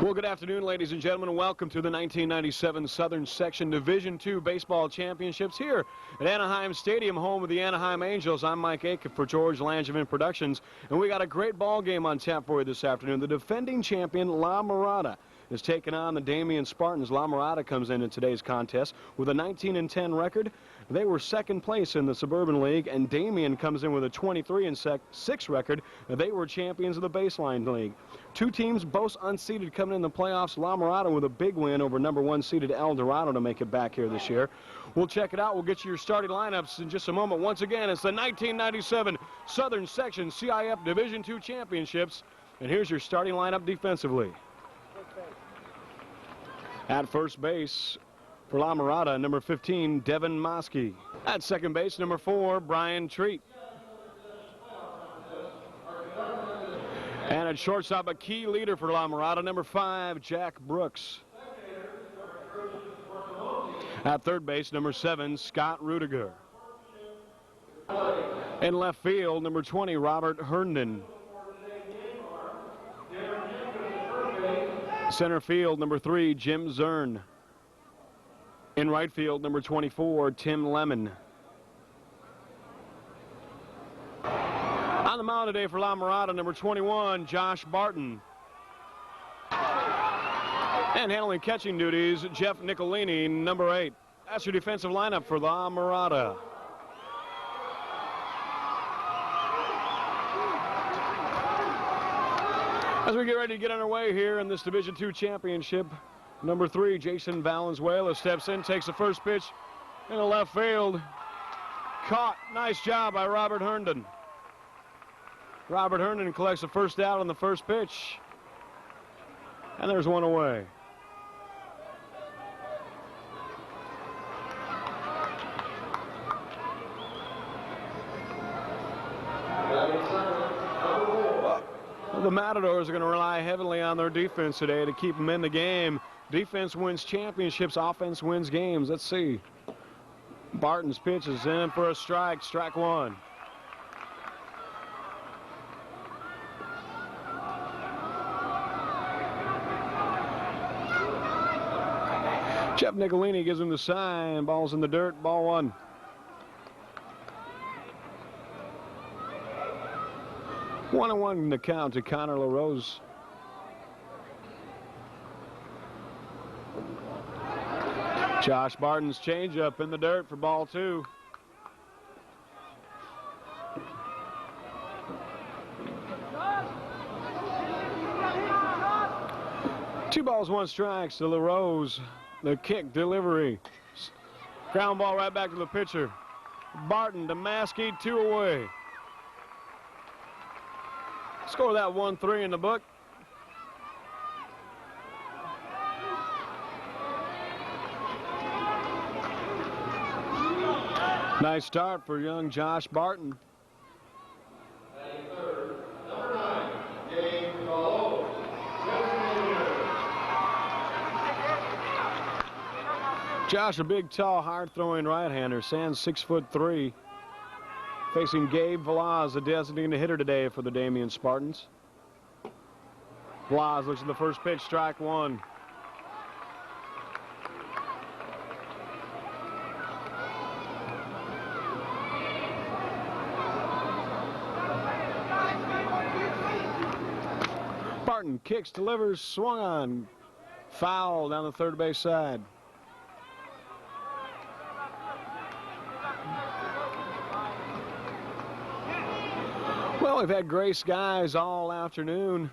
Well, good afternoon, ladies and gentlemen. Welcome to the 1997 Southern Section Division II Baseball Championships here at Anaheim Stadium, home of the Anaheim Angels. I'm Mike Aiken for George Langevin Productions, and we got a great ball game on tap for you this afternoon. The defending champion, La Mirada, is taking on the DAMIEN Spartans. La Mirada comes in today's contest with a 19-10 record. They were second place in the Suburban League, and DAMIEN comes in with a 23-6 record. They were champions of the Baseline League. Two teams, both unseeded, coming in the playoffs. La Mirada with a big win over #1 seeded El Dorado to make it back here this year. We'll check it out. We'll get you your starting lineups in just a moment. Once again, it's the 1997 Southern Section CIF Division II Championships. And here's your starting lineup defensively. At first base for La Mirada, number 15, Devin Mosky. At second base, number 4, Brian Treat. And at shortstop, a key leader for La Mirada, number 5, Jack Brooks. At third base, number 7, Scott Rudiger. In left field, number 20, Robert Herndon. Center field, number 3, Jim Zern. In right field, number 24, Tim Lemon. On the mound today for La Mirada, number 21, Josh Barton. And handling catching duties, Jeff Nicolini, number 8. That's your defensive lineup for La Mirada. As we get ready to get underway here in this Division II championship, number 3, Jason Valenzuela steps in, takes the first pitch in the left field. Caught. Nice job by Robert Herndon. Robert Herndon collects the first out on the first pitch. And there's one away. The Matadores are going to rely heavily on their defense today to keep them in the game. Defense wins championships, offense wins games. Let's see. Barton's pitch is in for a strike, strike one. Jeff Nicolini gives him the sign. Ball's in the dirt, ball one. One and one in the count to Connor LaRose. Josh Barton's changeup in the dirt for ball two. Two balls, one strikes to LaRose. The kick delivery. Ground ball right back to the pitcher. Barton to Maskey, 2 away. Score that 1-3 in the book. Nice start for young Josh Barton. Josh, a big, tall, hard-throwing right-hander, stands 6'3", facing Gabe Velaz, the designated hitter today for the Damien Spartans. Velaz looks at the first pitch, strike one. Barton kicks, delivers, swung on, foul down the third base side. Well, we've had gray skies all afternoon,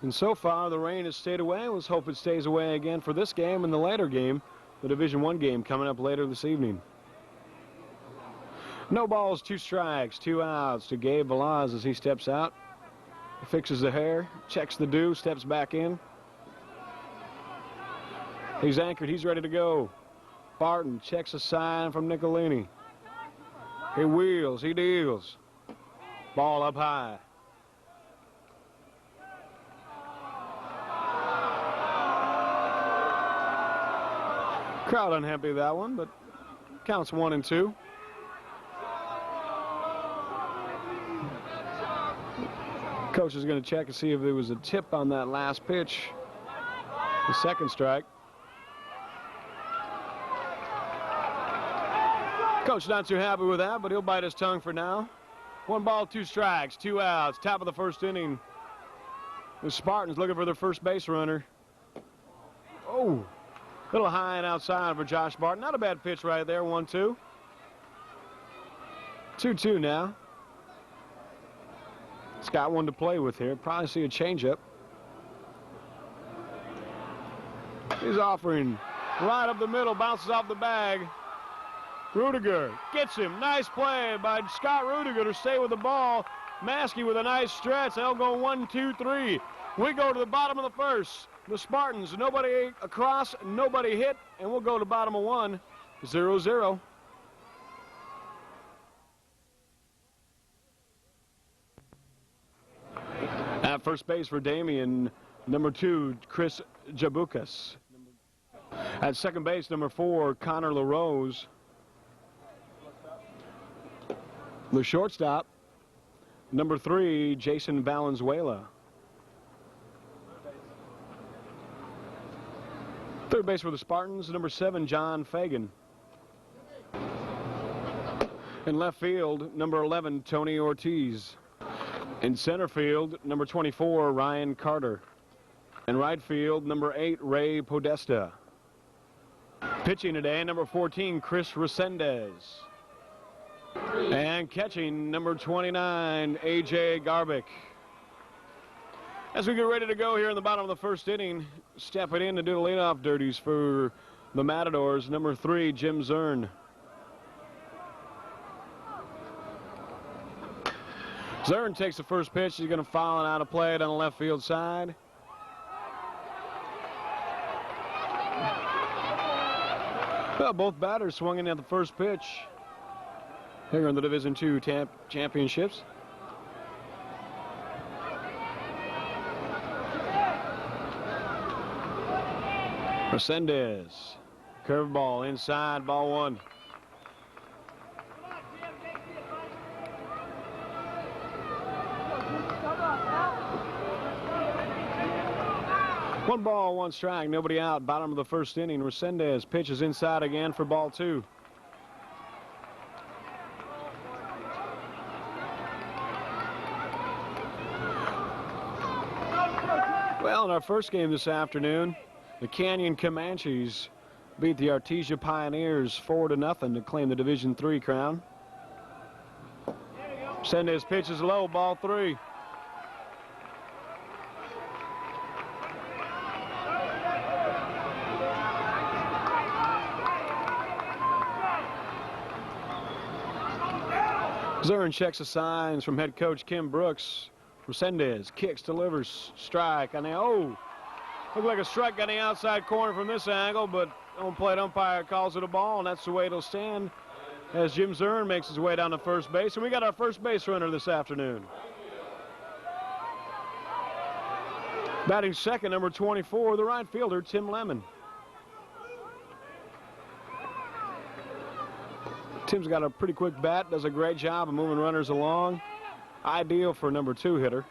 and so far the rain has stayed away. Let's hope it stays away again for this game and the later game, the Division I game coming up later this evening. No balls, 2 strikes, 2 outs to Gabe Velaz as he steps out. He fixes the hair, checks the dew, steps back in. He's anchored, he's ready to go. Barton checks a sign from Nicolini. He wheels, he deals. Ball up high. Crowd unhappy with that one, but counts 1 and 2. Coach is going to check and see if there was a tip on that last pitch. The second strike. Coach not too happy with that, but he'll bite his tongue for now. 1 ball, 2 strikes, 2 outs, top of the first inning. The Spartans looking for their first base runner. Oh, a little high and outside for Josh Barton. Not a bad pitch right there, 1-2. 2-2 now. He's got one to play with here. Probably see a changeup. He's offering right up the middle, bounces off the bag. Rudiger gets him. Nice play by Scott Rudiger to stay with the ball. Maskey with a nice stretch. They'll go 1, 2, 3. We go to the bottom of the first. The Spartans, nobody across, nobody hit, and we'll go to bottom of 1, 0-0. At first base for Damien, number 2, Chris Jabukas. At second base, number 4, Connor LaRose. The shortstop, number 3, Jason Valenzuela. Third base for the Spartans, number 7, John Fagan. In left field, number 11, Tony Ortiz. In center field, number 24, Ryan Carter. In right field, number 8, Ray Podesta. Pitching today, number 14, Chris Resendez. And catching, number 29, A.J. Garbick. As we get ready to go here in the bottom of the first inning, stepping in to do the leadoff dirties for the Matadors, number 3, Jim Zern. Zern takes the first pitch. He's going to foul it out of play down the left field side. Well, both batters swinging at the first pitch here in the Division II championships. Resendez, curveball inside, ball 1. One ball, 1 strike, nobody out. Bottom of the first inning. Resendez pitches inside again for ball 2. Well, in our first game this afternoon, the Canyon Comanches beat the Artesia Pioneers 4-0 to claim the Division III crown. Resendez pitches low, ball 3. Zern checks the signs from head coach Kim Brooks. Resendez kicks, delivers, strike. And looked like a strike on the outside corner from this angle, but home plate umpire calls it a ball, and that's the way it'll stand as Jim Zern makes his way down to first base. And we got our first base runner this afternoon. Batting second, number 24, the right fielder, Tim Lemon. Tim's got a pretty quick bat, does a great job of moving runners along. Ideal for number 2 hitter.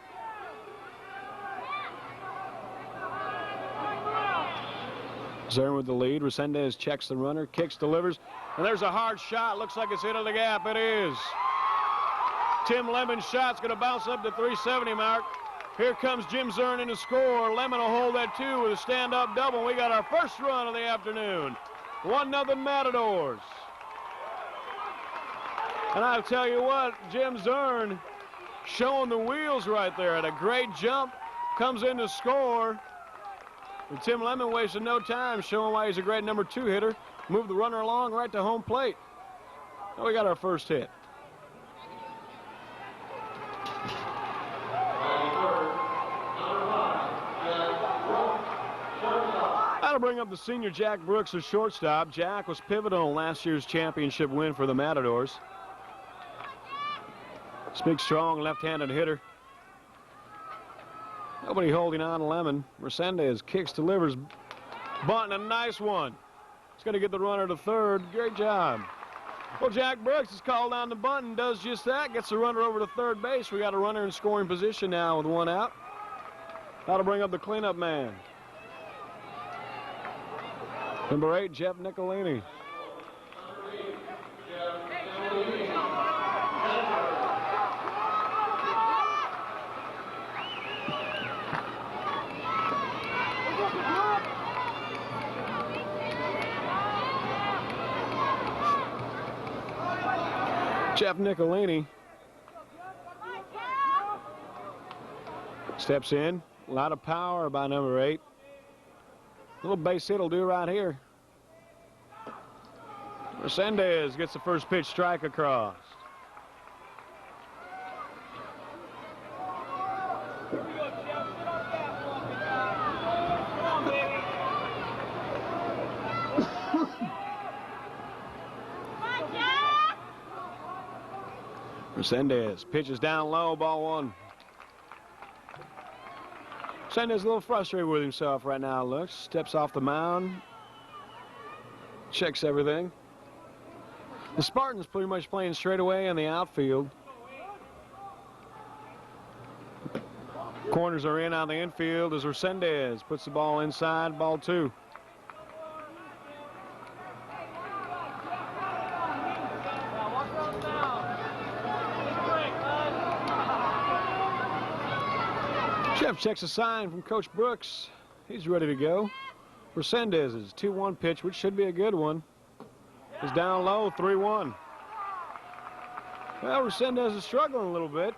Zern with the lead. Resendez checks the runner, kicks, delivers, and there's a hard shot. Looks like it's into the gap. It is. Tim Lemon's shot's going to bounce up to 370 mark. Here comes Jim Zern in to score. Lemon will hold that 2 with a stand-up double. We got our first run of the afternoon. 1-0 Matadors. And I'll tell you what, Jim Zern showing the wheels right there. At a great jump, comes in to score. And Tim Lemon wasted no time, showing why he's a great number 2 hitter. Moved the runner along right to home plate. Now we got our first hit. That'll bring up the senior Jack Brooks as shortstop. Jack was pivotal in last year's championship win for the Matadors. This big, strong, left-handed hitter. Nobody holding on to Lemon. Resendez kicks, delivers, bunting, a nice one. He's going to get the runner to third. Great job. Well, Jack Brooks is called on the bunt and does just that. Gets the runner over to third base. We got a runner in scoring position now with 1 out. That'll bring up the cleanup man. Number 8, Jeff Nicolini. Jeff Nicolini steps in. A lot of power by number 8. Little base hit will do right here. Resendez gets the first pitch strike across. Resendez pitches down low, ball 1. Resendez a little frustrated with himself right now, looks. Steps off the mound. Checks everything. The Spartans pretty much playing straight away in the outfield. Corners are in on the infield as Resendez puts the ball inside, ball 2. Jeff checks a sign from Coach Brooks. He's ready to go. Resendez's 2-1 pitch, which should be a good one, is down low, 3-1. Well, Resendez is struggling a little bit.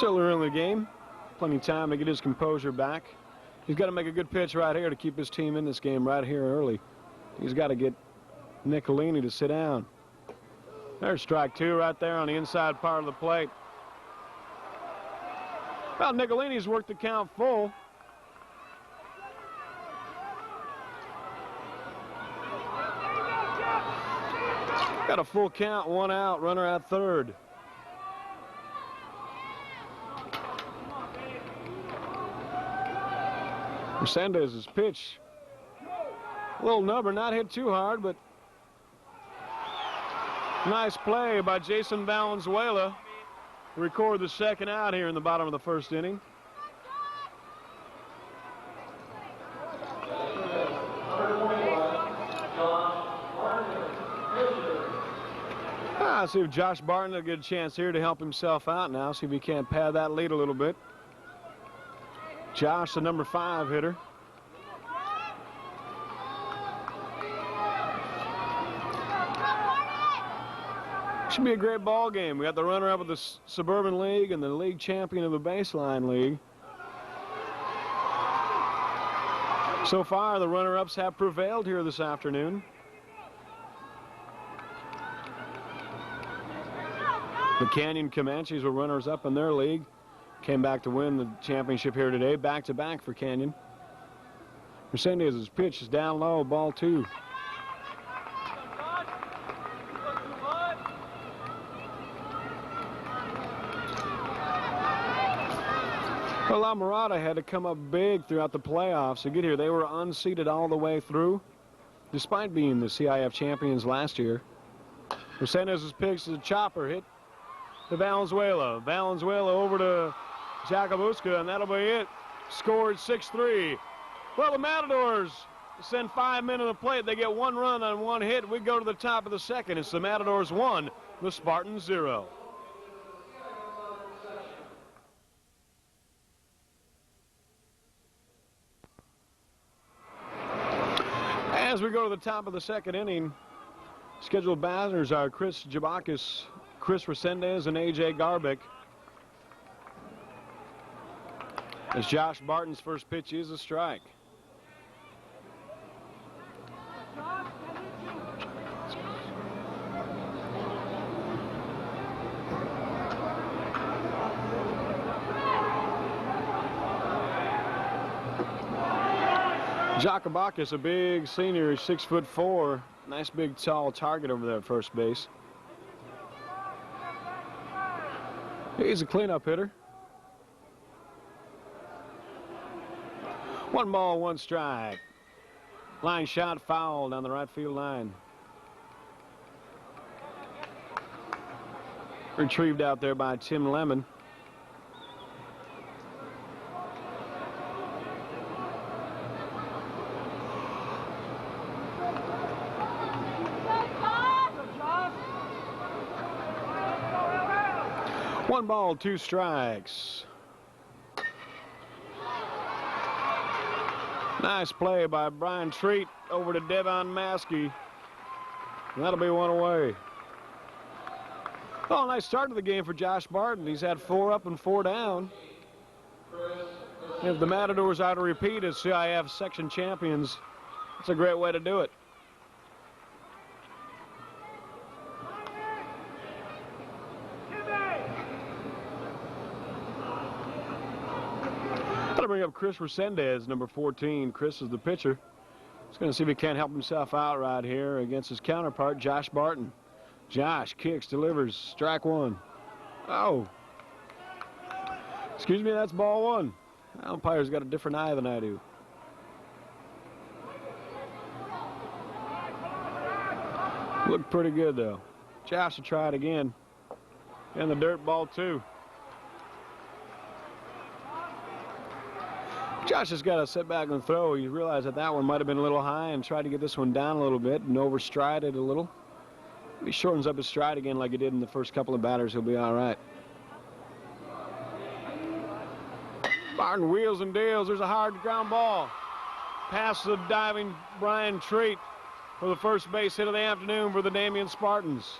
Still early in the game. Plenty of time to get his composure back. He's got to make a good pitch right here to keep his team in this game right here early. He's got to get Nicolini to sit down. There's strike two right there on the inside part of the plate. Well, Nicolini's worked the count full. Got a full count, one out, runner at third. Resendez's pitch. A little number, not hit too hard, but nice play by Jason Valenzuela to record the second out here in the bottom of the first inning. See if Josh Barton will get a chance here to help himself out now. See if he can't pad that lead a little bit. Josh, the number 5 hitter. Should be a great ball game. We got the runner-up of the Suburban League and the league champion of the Baseline League. So far, the runner-ups have prevailed here this afternoon. The Canyon Comanches were runners-up in their league. Came back to win the championship here today. Back-to-back for Canyon. Resendez's pitch is down low, ball 2. Well, MIRADA had to come up big throughout the playoffs to get here. They were unseeded all the way through, despite being the CIF champions last year. Resendez's pitch is a chopper hit to Valenzuela. Valenzuela over to Jakubuska, and that'll be it. Scored 6-3. Well, the Matadors send 5 men to the plate. They get 1 run on 1 hit. We go to the top of the second. It's the Matadors 1, the Spartans 0. As we go to the top of the second inning, scheduled batters are Chris Jabakis, Chris Resendez, and A.J. Garbick. As Josh Barton's first pitch is a strike. Jakubakis, a big senior, 6'4". Nice big tall target over there at first base. He's a cleanup hitter. 1 ball, 1 strike. Line shot foul down the right field line. Retrieved out there by Tim Lemon. One ball, 2 strikes. Nice play by Brian Treat over to Devon Maskey. That'll be 1 away. Oh, nice start to the game for Josh Barton. He's had 4 up and 4 down. If the Matadors are to repeat as CIF section champions, it's a great way to do it. Bring up Chris Resendez, number 14. Chris is the pitcher. He's going to see if he can't help himself out right here against his counterpart, Josh Barton. Josh kicks, delivers, strike 1. Oh. Excuse me, that's ball 1. The umpire's got a different eye than I do. Looked pretty good, though. Josh will try it again. In the dirt, ball 2. Josh has got to sit back and throw. He realized that that one might have been a little high and tried to get this one down a little bit and overstride it a little. If he shortens up his stride again like he did in the first couple of batters, he'll be all right. Barton wheels and deals. There's a hard ground ball. Past the diving Brian Treat for the first base hit of the afternoon for the Damien Spartans.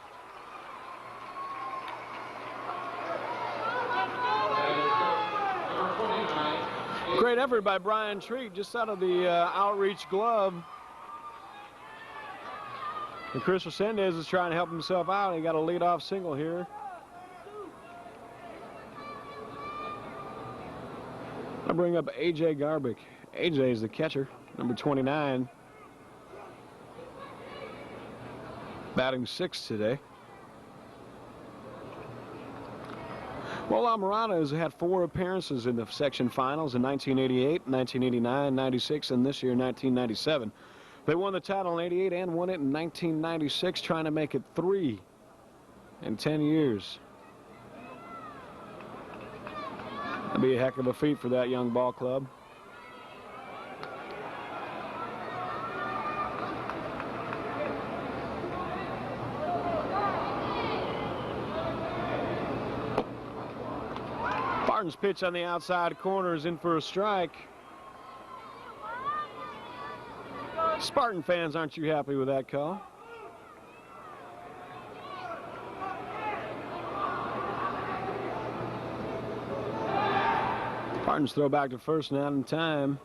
great effort by Brian Treat, just out of the outreach glove. And Chris Resendez is trying to help himself out. He got a leadoff single here. I'll bring up A.J. Garbick. A.J. is the catcher, number 29. Batting 6th today. Well, MIRADA has had 4 appearances in the section finals in 1988, 1989, 96, and this year 1997. They won the title in 88 and won it in 1996, trying to make it 3 in 10 years. That'd be a heck of a feat for that young ball club. Spartans pitch on the outside corner is in for a strike. Spartan fans, aren't you happy with that call? Spartans throw back to first, not in time.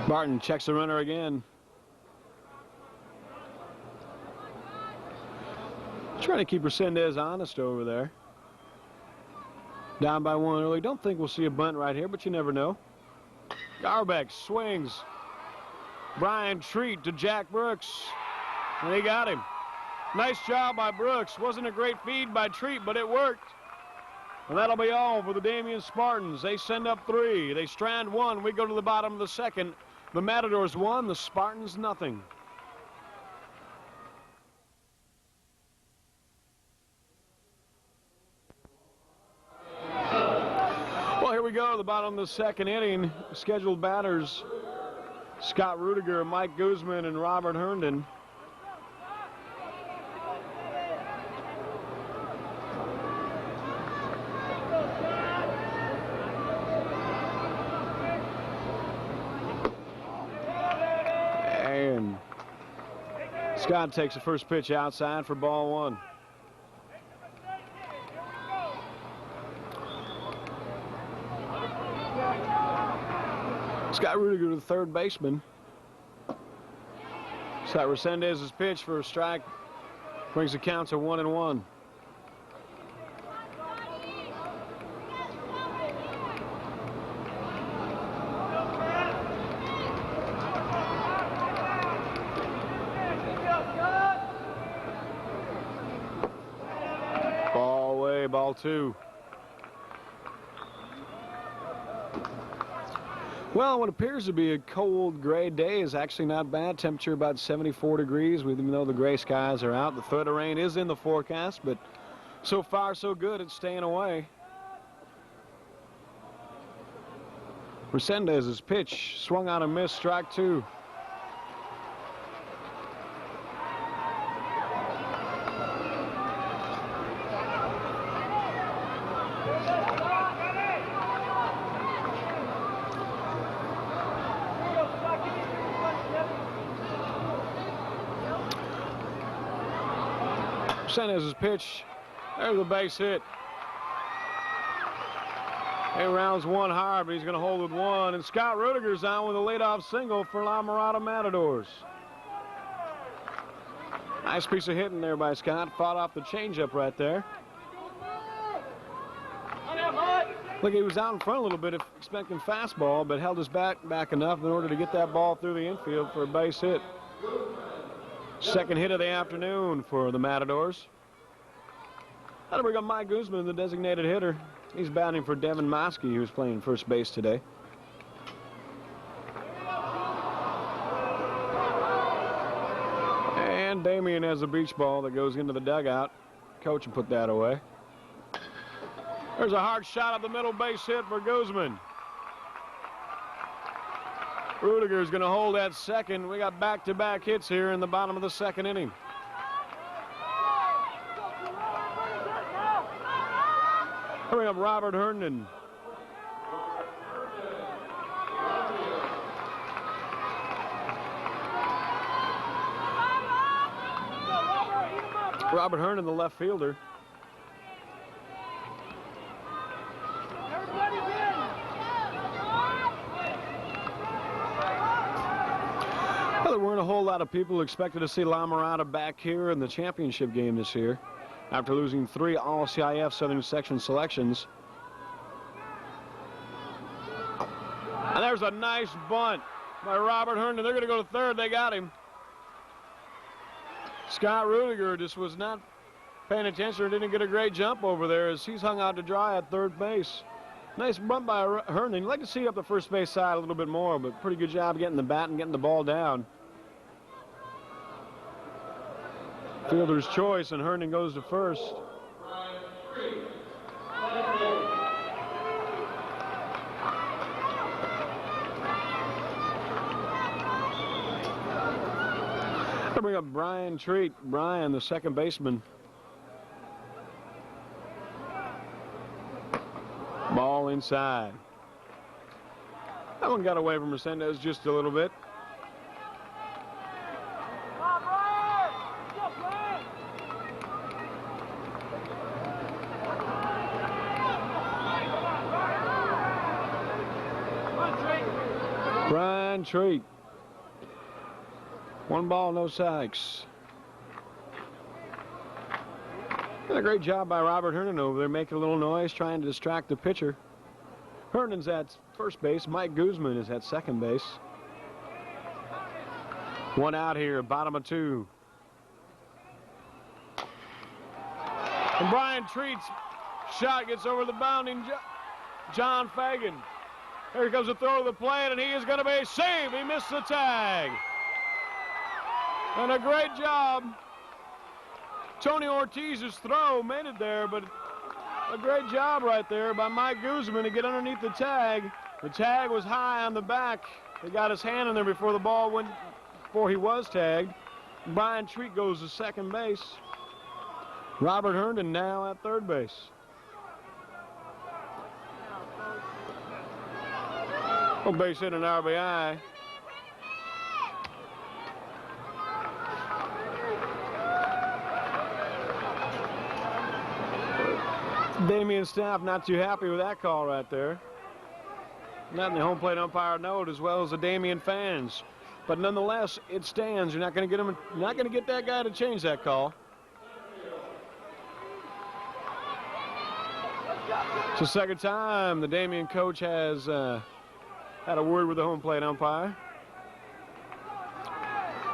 Barton checks the runner again. Trying to keep Resendez honest over there. Down by 1 early. Don't think we'll see a bunt right here, but you never know. Garbeck swings. Brian Treat to Jack Brooks. And he got him. Nice job by Brooks. Wasn't a great feed by Treat, but it worked. And that'll be all for the Damien Spartans. They send up 3. They strand 1. We go to the bottom of the second. The Matadores 1, the Spartans nothing. Well, here we go, the bottom of the second inning. Scheduled batters, Scott Rudiger, Mike Guzman, and Robert Herndon. And Scott takes the first pitch outside for ball 1. Scott Rudiger, the third baseman. Scott Resendez's pitch for a strike brings the count to 1-1. Ball away, ball 2. Well, what appears to be a cold gray day is actually not bad. Temperature about 74 degrees, even though the gray skies are out. The threat of rain is in the forecast, but so far so good. It's staying away. Resendez's pitch swung on a miss, strike 2. Resendez's pitch. There's the base hit. He rounds 1 hard, but he's going to hold with 1. And Scott Rudiger's on with a leadoff single for La MIRADA Matadores. Nice piece of hitting there by Scott. Fought off the changeup right there. Look, he was out in front a little bit expecting fastball, but held his bat back enough in order to get that ball through the infield for a base hit. Second hit of the afternoon for the Matadors. That'll bring up Mike Guzman, the designated hitter. He's batting for Devin Moskey, who's playing first base today. And Damien has a beach ball that goes into the dugout. Coach will put that away. There's a hard shot up the middle, base hit for Guzman. Rudiger's going to hold that second. We got back-to-back hits here in the bottom of the second inning. Hurry up, Robert Herndon. Robert Herndon, the left fielder. Well, there weren't a whole lot of people expected to see La Mirada back here in the championship game this year after losing 3 All-CIF Southern Section selections. And there's a nice bunt by Robert Herndon. They're going to go to third. They got him. Scott Rudiger just was not paying attention or didn't get a great jump over there as he's hung out to dry at third base. Nice bunt by Herndon. You'd like to see up the first base side a little bit more, but pretty good job getting the bat and getting the ball down. Fielder's choice, and Herndon goes to first. I'll bring up Brian Treat. Brian, the second baseman. Ball inside. That one got away from Resendez just a little bit. Brian Treat. 1 ball, no strikes. A great job by Robert Herndon over there, making a little noise, trying to distract the pitcher. Herndon's at first base. Mike Guzman is at second base. 1 out here, bottom of 2. And Brian Treat's shot gets over the bounding John Fagan. Here comes the throw to the plate, and he is going to be saved. He missed the tag. And a great job. Tony Ortiz's throw made it there, but a great job right there by Mike Guzman to get underneath the tag. The tag was high on the back. He got his hand in there before the ball went, before he was tagged. Brian Treat goes to second base. Robert Herndon now at third base. Base hit, an RBI. Damien staff not too happy with that call right there. Not in the home plate umpire note, as well as the Damien fans. But nonetheless, it stands. You're not going to get him. Not going to get that guy to change that call. It's the second time the Damien coach has had a word with the home plate umpire.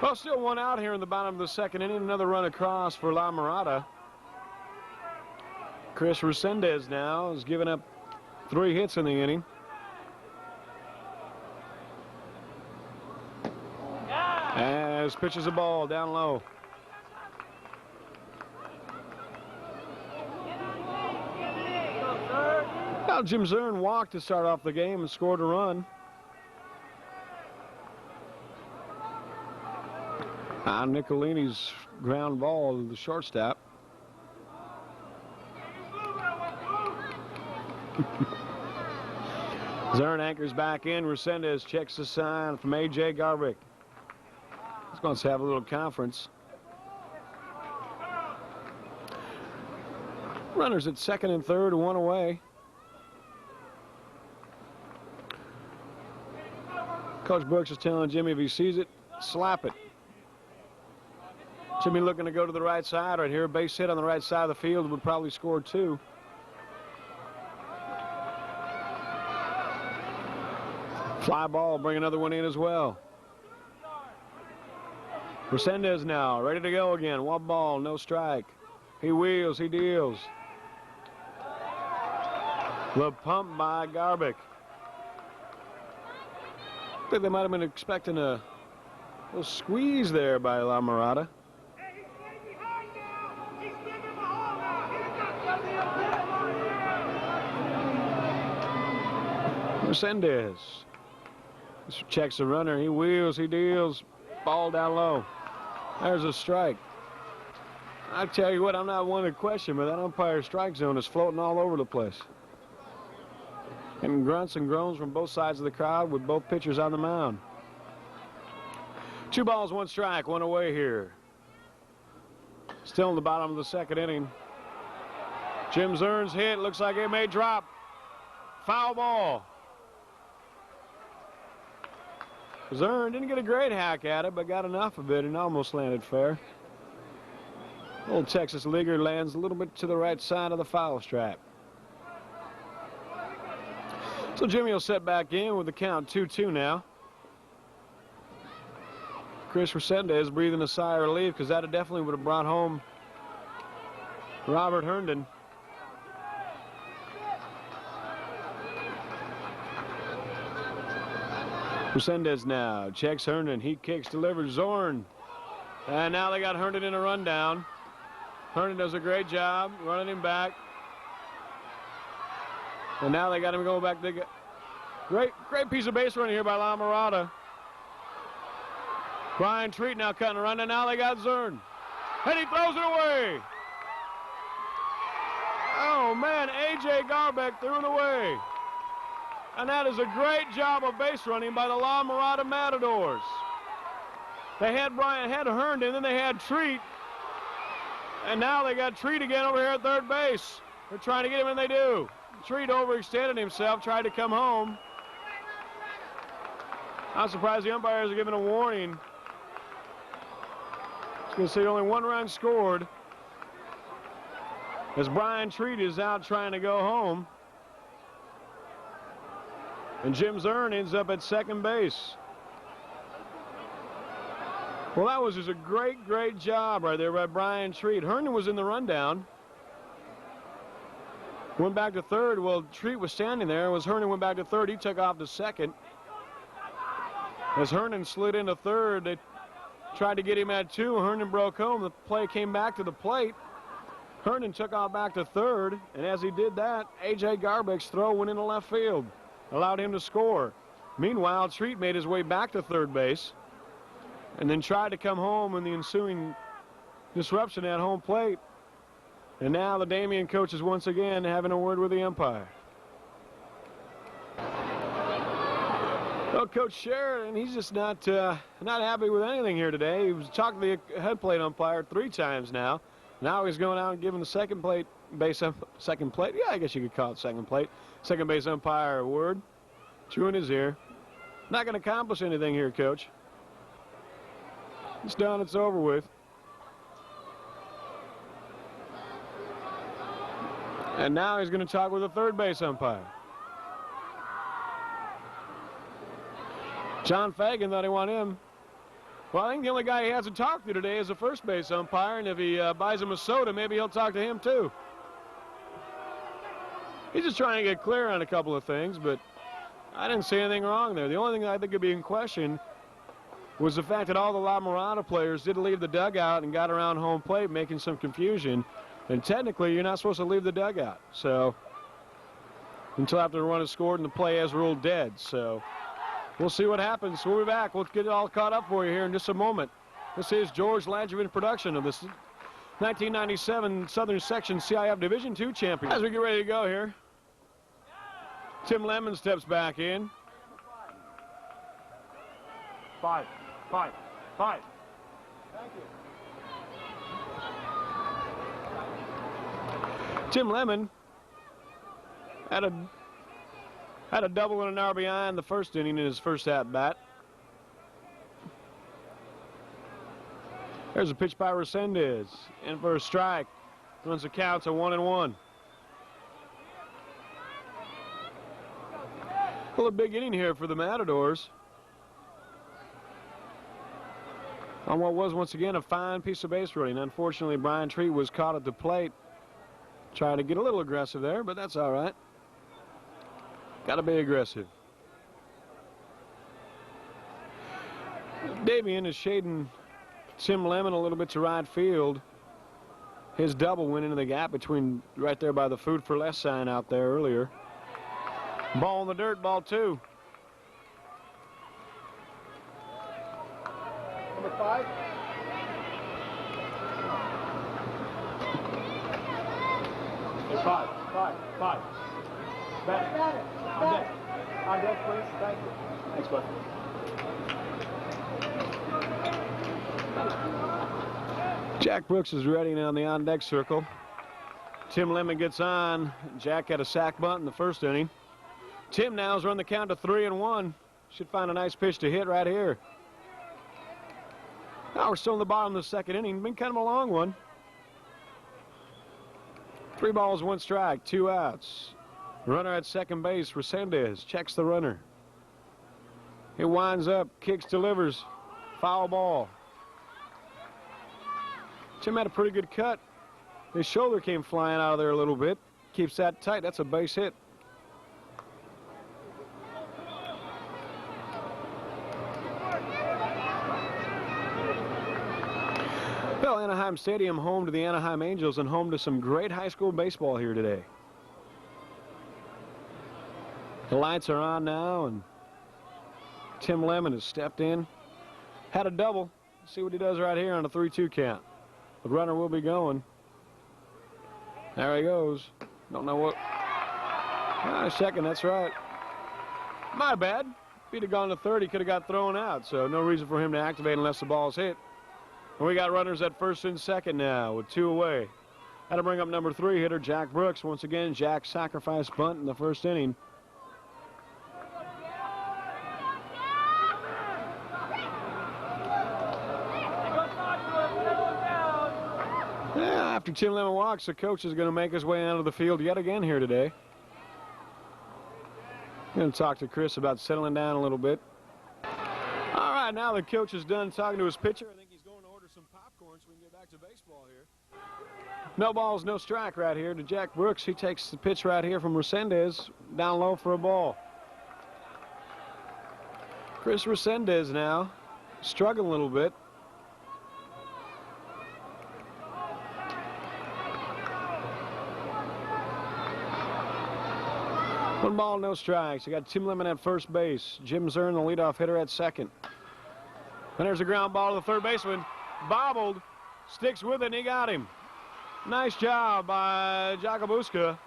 Well, still 1 out here in the bottom of the second inning. Another run across for La Mirada. Chris Resendez now has given up 3 hits in the inning. As pitches a ball down low. Now Jim Zern walked to start off the game and scored a run. On Nicolini's ground ball to the shortstop. Zern anchors back in. Resendez checks the sign from A.J. Garbick. He's going to have a little conference. Runners at second and third, 1 away. Coach Brooks is telling Jimmy if he sees it, slap it. Jimmy looking to go to the right side right here. Base hit on the right side of the field would probably score 2. Fly ball, bring another one in as well. Resendez now, ready to go again. 1 ball, no strike. He wheels, he deals. The pump by Garbick. I think they might have been expecting a little squeeze there by La Mirada. Resendez checks the runner. He wheels, he deals. Ball down low. There's a strike. I tell you what, I'm not one to question, but that umpire strike zone is floating all over the place. And grunts and groans from both sides of the crowd with both pitchers on the mound. 2 balls, 1 strike, 1 away here. Still in the bottom of the second inning. Jim Zern's hit looks like it may drop. Foul ball. Zern didn't get a great hack at it, but got enough of it and almost landed fair. Old Texas leaguer lands a little bit to the right side of the foul stripe. So Jimmy will set back in with the count 2-2 now. Chris Resendez breathing a sigh of relief because that definitely would have brought home Robert Herndon. Resendez now checks Herndon. He kicks, delivers Zorn. And now they got Herndon in a rundown. Herndon does a great job running him back. And now they got him going back. They got great piece of base running here by La Mirada. Brian Treat now cutting a run, and now they got Zern. And he throws it away. Oh, man, A.J. Garbeck threw it away. And that is a great job of base running by the La Mirada Matadors. They had Herndon, then they had Treat. And now they got Treat again over here at third base. They're trying to get him, and they do. Treat overextended himself, tried to come home. I'm surprised the umpires are giving a warning. It's going to say only one run scored as Brian Treat is out trying to go home. And Jim Zern ends up at second base. Well, that was just a great job right there by Brian Treat. Herndon was in the rundown. Went back to third. Well, Treat was standing there. As Herndon went back to third, he took off to second. As Herndon slid into third, they tried to get him at two. Herndon broke home. The play came back to the plate. Herndon took off back to third, and as he did that, A.J. Garbeck's throw went into left field, allowed him to score. Meanwhile, Treat made his way back to third base and then tried to come home in the ensuing disruption at home plate. And now the Damien coach is once again having a word with the umpire. Well, Coach Sheridan, he's just not happy with anything here today. He was talking to the head plate umpire 3 times now. Now he's going out and giving the second base umpire a word. Chewing his ear. Not going to accomplish anything here, Coach. It's done. It's over with. And now he's going to talk with the third base umpire. John Fagan thought he wanted him. Well, I think the only guy he hasn't talked to today is the first base umpire, and if he buys him a soda, maybe he'll talk to him too. He's just trying to get clear on a couple of things, but I didn't see anything wrong there. The only thing I think could be in question was the fact that all the La Mirada players did leave the dugout and got around home plate, making some confusion. And technically, you're not supposed to leave the dugout. So, until after the run is scored and the play has ruled dead. So, we'll see what happens. We'll be back. We'll get it all caught up for you here in just a moment. This is George Langevin production of this 1997 Southern Section CIF Division II champion. As we get ready to go here, Tim Lemon steps back in. 5. Thank you. Tim Lemon had a double and an RBI in the first inning in his first at-bat. There's a pitch by Resendez. In for a strike. Runs the count to 1-1. Well, a big inning here for the Matadors. On what was once again a fine piece of base running. Unfortunately, Brian Treat was caught at the plate. Trying to get a little aggressive there, but that's all right. Got to be aggressive. Damien is shading Tim Lemon a little bit to right field. His double went into the gap between right there by the Food for Less sign out there earlier. Ball in the dirt, ball 2. Number 5. Five. Got it. On deck, please. Thank you. Thanks, bud. Jack Brooks is ready now in the on-deck circle. Tim Lemon gets on. Jack had a sack bunt in the first inning. Tim now has run the count to 3-1. Should find a nice pitch to hit right here. Now we're still in the bottom of the second inning. Been kind of a long one. 3 balls, 1 strike, 2 outs. Runner at second base, Resendez checks the runner. He winds up, kicks, delivers. Foul ball. Tim had a pretty good cut. His shoulder came flying out of there a little bit. Keeps that tight. That's a base hit. Well, Anaheim Stadium, home to the Anaheim Angels and home to some great high school baseball here today. The lights are on now, and Tim Lemon has stepped in. Had a double. See what he does right here on a 3-2 count. The runner will be going. There he goes. Don't know what. Second, that's right. My bad. If he'd have gone to third, he could have got thrown out. So no reason for him to activate unless the ball's hit. And we got runners at first and second now with 2 away. Had to bring up number 3 hitter Jack Brooks. Once again, Jack sacrificed bunt in the first inning. After Tim Lemon walks, the coach is going to make his way onto the field yet again here today. Going to talk to Chris about settling down a little bit. All right, now the coach is done talking to his pitcher. I think he's going to order some popcorn so we can get back to baseball here. No balls, no strike right here to Jack Brooks. He takes the pitch right here from Resendez down low for a ball. Chris Resendez now struggling a little bit. One ball, no strikes. You got Tim Lemon at first base. Jim Zern, the leadoff hitter, at second. And there's a ground ball to the third baseman. Bobbled, sticks with it, and he got him. Nice job by Jakubuska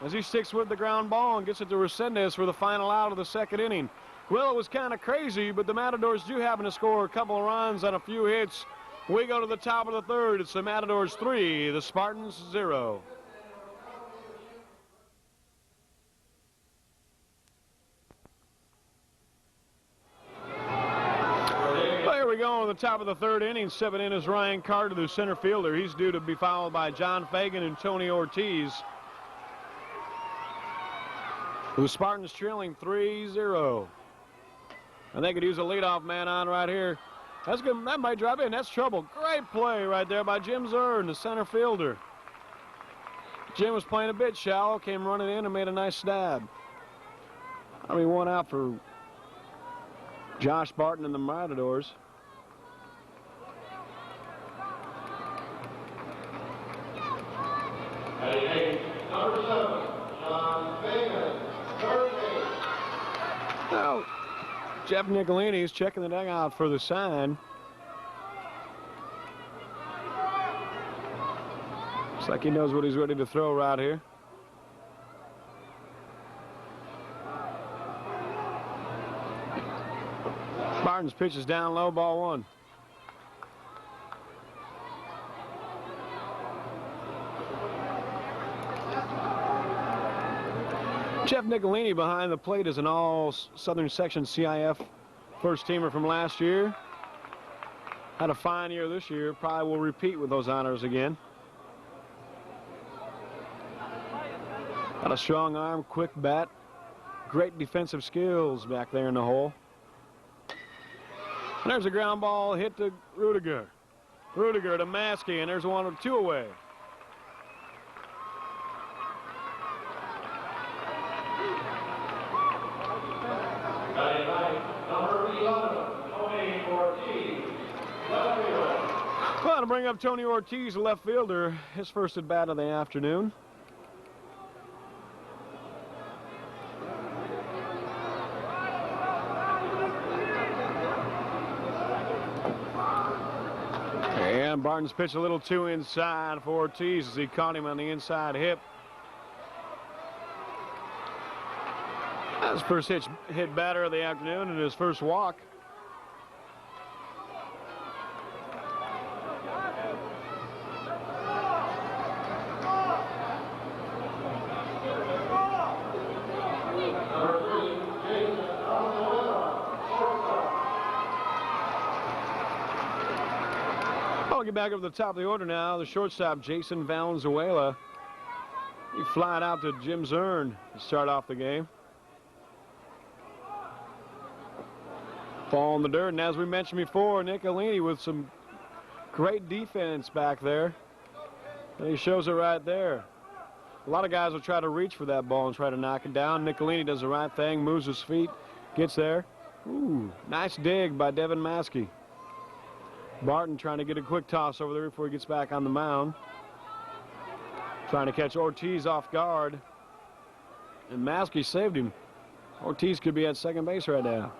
as he sticks with the ground ball and gets it to Resendez for the final out of the second inning. Well, it was kind of crazy, but the Matadors do happen to score a couple of runs on a few hits. We go to the top of the third. It's the Matadors 3, the Spartans 0. We go on the top of the third inning. 7 in is Ryan Carter, the center fielder. He's due to be followed by John Fagan and Tony Ortiz. The Spartans trailing 3-0. And they could use a leadoff man on right here. That's good. That might drive in. That's trouble. Great play right there by Jim Zern, the center fielder. Jim was playing a bit shallow, came running in and made a nice stab. I mean, 1 out for Josh Barton and the Matadors. Number 7, John Fagan, third base. Now, Jeff Nicolini is checking the dugout for the sign. Looks like he knows what he's ready to throw right here. Barton's pitch is down low, ball 1. Jeff Nicolini behind the plate is an all-Southern Section CIF first-teamer from last year. Had a fine year this year. Probably will repeat with those honors again. Got a strong arm, quick bat, great defensive skills back there in the hole. And there's a ground ball hit to Rudiger. Rudiger to Maskey, and there's 1 or 2 away. Well, to bring up Tony Ortiz, the left fielder, his first at bat of the afternoon. And Barton's pitch a little too inside for Ortiz as he caught him on the inside hip. That's his first hit batter of the afternoon and his first walk. Walking back up to the top of the order now, the shortstop, Jason Valenzuela. He flied out to Jim Zern to start off the game. Fall in the dirt, and as we mentioned before, Nicolini with some great defense back there. And he shows it right there. A lot of guys will try to reach for that ball and try to knock it down. Nicolini does the right thing, moves his feet, gets there. Ooh, nice dig by Devin Maskey. Barton trying to get a quick toss over there before he gets back on the mound. Trying to catch Ortiz off guard. And Maskey saved him. Ortiz could be at second base right now.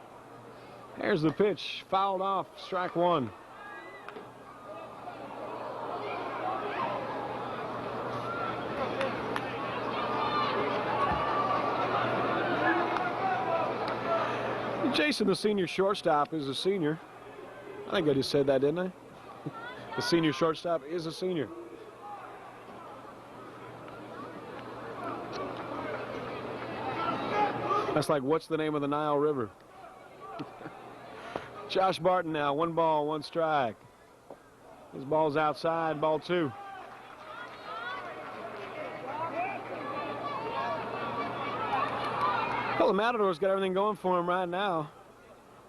Here's the pitch, fouled off, strike one. Jason, the senior shortstop, is a senior. I think I just said that, didn't I? The senior shortstop is a senior. That's like, what's the name of the Nile River? Josh Barton now, 1 ball, 1 strike. His ball's outside, ball 2. Well, the Matadors got everything going for him right now.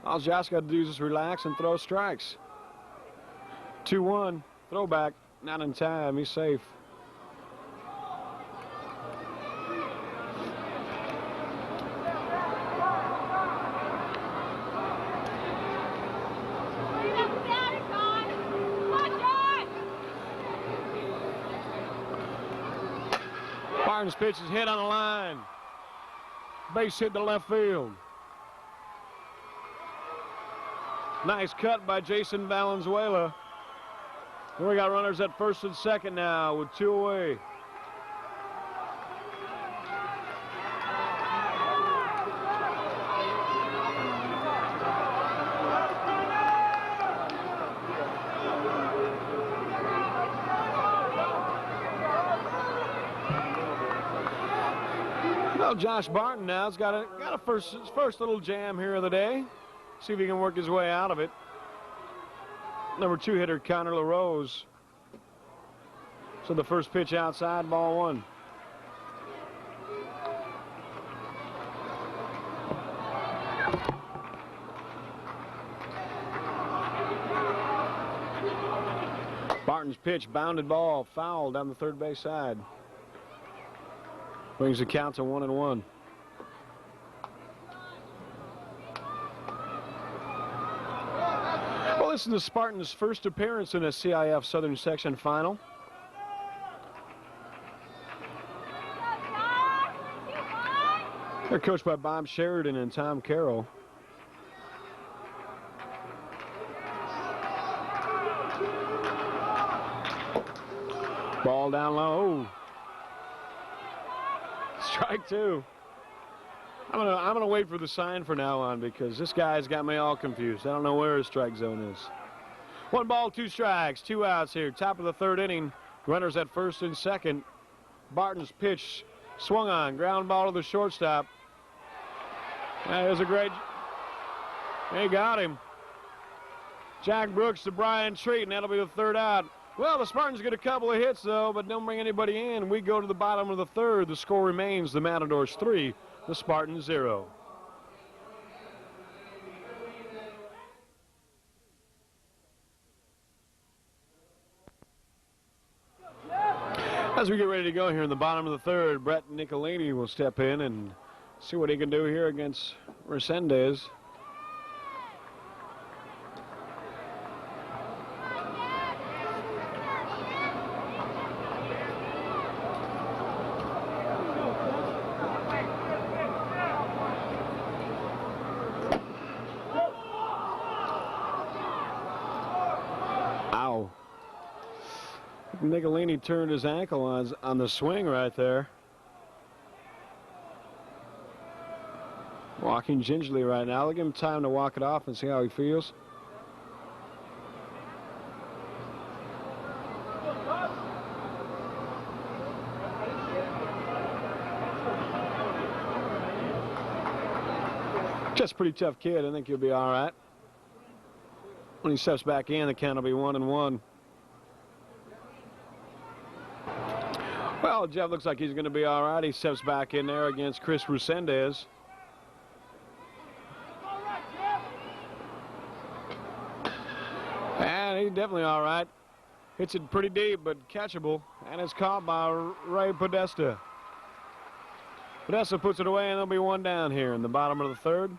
All Josh got to do is just relax and throw strikes. 2-1, throwback, not in time, he's safe. Barton's pitch is hit on the line. Base hit to left field. Nice cut by Jason Valenzuela. And we got runners at first and second now with 2 away. Well, Josh Barton now has got a first little jam here of the day. See if he can work his way out of it. Number 2 hitter Connor LaRose. So the first pitch outside, ball 1. Barton's pitch, bounded ball, foul down the third base side. Brings the count to 1-1. Well, this is the Spartans' first appearance in a CIF Southern Section final. They're coached by Bob Sheridan and Tom Carroll. Ball down low. Strike 2. I'm gonna wait for the sign for now on because this guy's got me all confused. I don't know where his strike zone is. 1 ball, 2 strikes, 2 outs here. Top of the 3rd inning. Runners at first and second. Barton's pitch swung on. Ground ball to the shortstop. That is a great. They got him. Jack Brooks to Brian Treat, and that'll be the 3rd out. Well, the Spartans get a couple of hits, though, but don't bring anybody in. We go to the bottom of the 3rd. The score remains the Matadors 3, the Spartans 0. As we get ready to go here in the bottom of the 3rd, Brett Nicolini will step in and see what he can do here against Resendez. Nicolini turned his ankle on the swing right there. Walking gingerly right now. I'll give him time to walk it off and see how he feels. Just a pretty tough kid. I think he'll be all right. When he steps back in, the count will be 1-1. Well, Jeff looks like he's going to be all right. He steps back in there against Chris Resendez. And he's definitely all right. Hits it pretty deep, but catchable. And it's caught by Ray Podesta. Podesta puts it away, and there'll be one down here in the bottom of the third.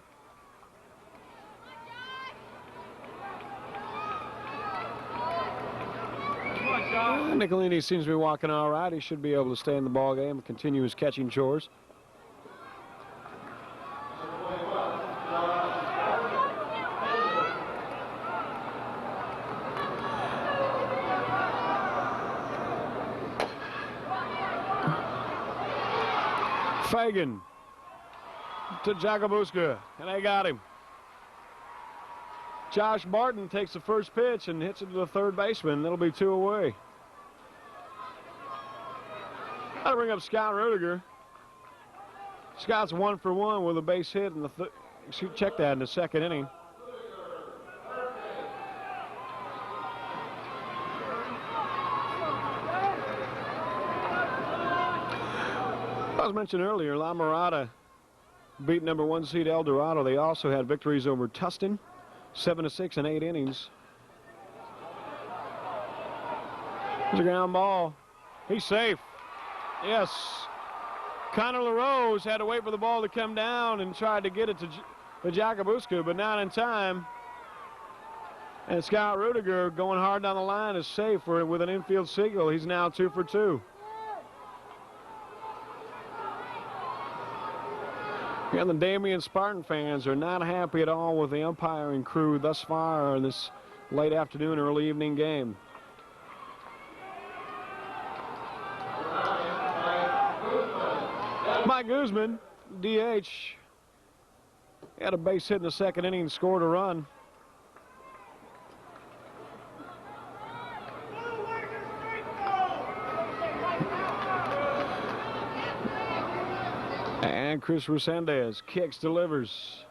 Nicolini seems to be walking all right. He should be able to stay in the ball game and continue his catching chores. Fagan to Jakabuska, and they got him. Josh Barton takes the first pitch and hits it to the third baseman. That'll be 2 away. That'll bring up Scott Rudiger. Scott's 1 for 1 with a base hit in the check that in the second inning. As mentioned earlier, La Mirada beat number 1 seed El Dorado. They also had victories over Tustin, 7-6 in 8 innings. There's a ground ball. He's safe. Yes. Connor LaRose had to wait for the ball to come down and tried to get it to Jakabuska, but not in time. And Scott Rudiger going hard down the line is safe with an infield single. He's now 2 for 2. And the Damien Spartan fans are not happy at all with the umpiring crew thus far in this late afternoon, early evening game. Mike Guzman, DH, had a base hit in the second inning, scored a run. And Chris Resendez kicks, delivers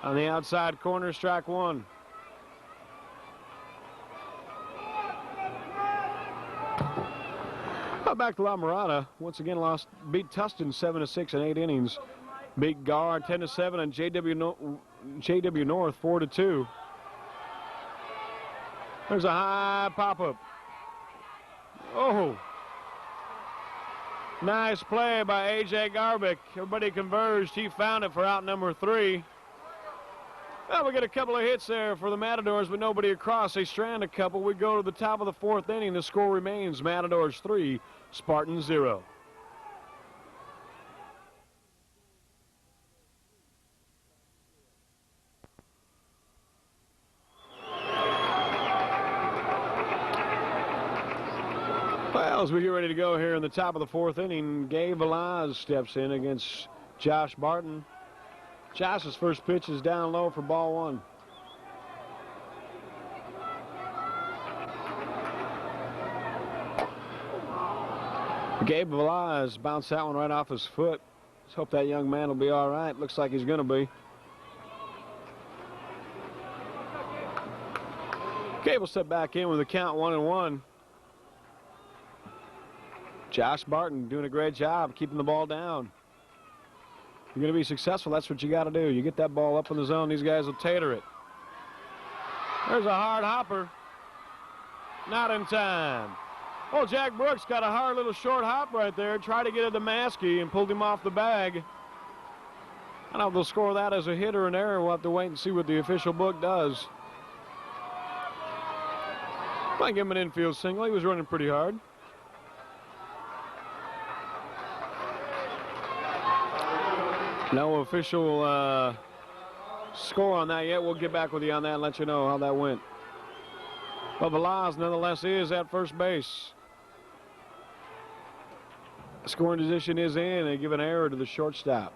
on the outside corner, strike 1. Back to La Mirada. Once again beat Tustin 7-6 in 8 innings. Beat Gar 10-7 and JW North 4-2. There's a high pop-up. Oh. Nice play by A.J. Garbick. Everybody converged. He found it for out number 3. Well, we get a couple of hits there for the Matadors, but nobody across. They strand a couple. We go to the top of the 4th inning. The score remains Matadors 3, Spartans 0. Well, as we get ready to go here in the top of the 4th inning, Gabe Velaz steps in against Josh Barton. Josh's first pitch is down low for ball 1. Gabe Velaz bounced that one right off his foot. Let's hope that young man will be all right. Looks like he's going to be. Gabe will step back in with a count 1-1. Josh Barton doing a great job keeping the ball down. You're going to be successful, that's what you got to do. You get that ball up in the zone, these guys will tater it. There's a hard hopper. Not in time. Oh, Jack Brooks got a hard little short hop right there. Tried to get it to Maskey and pulled him off the bag. I don't know if they'll score that as a hit or an error. We'll have to wait and see what the official book does. Might give him an infield single. He was running pretty hard. No official score on that yet. We'll get back with you on that and let you know how that went. But Velaz, nonetheless, is at first base. Scoring position is in. They give an error to the shortstop,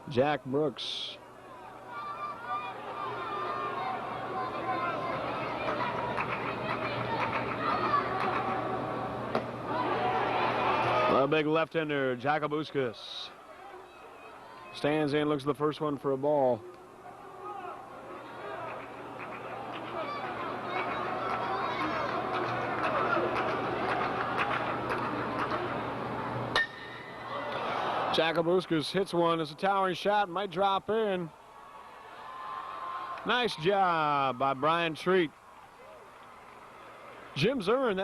Jack Brooks. A big left-hander, Jakabuska. Stands in, looks at the first one for a ball. Jacobuskas hits one. It's a towering shot. Might drop in. Nice job by Brian Treat. Jim Zern,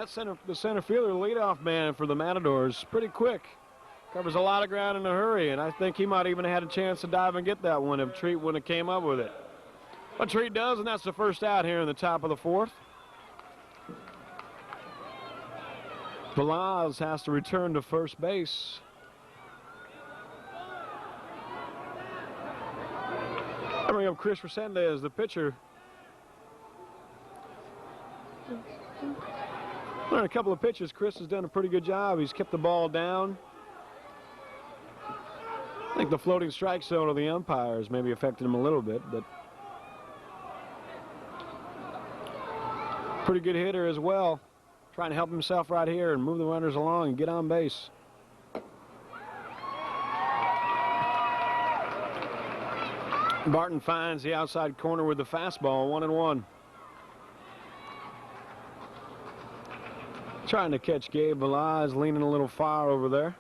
the center fielder, leadoff man for the Matadors, pretty quick. Covers a lot of ground in a hurry, and I think he might even have had a chance to dive and get that one if Treat wouldn't have came up with it. But Treat does, and that's the first out here in the top of the fourth. Velaz has to return to first base. I bring up Chris Resendez, the pitcher. On a couple of pitches, Chris has done a pretty good job. He's kept the ball down. I think the floating strike zone of the umpires maybe affected him a little bit, but pretty good hitter as well. Trying to help himself right here and move the runners along and get on base. Barton finds the outside corner with the fastball, 1-1. Trying to catch Gabe Velaz, leaning a little far over there.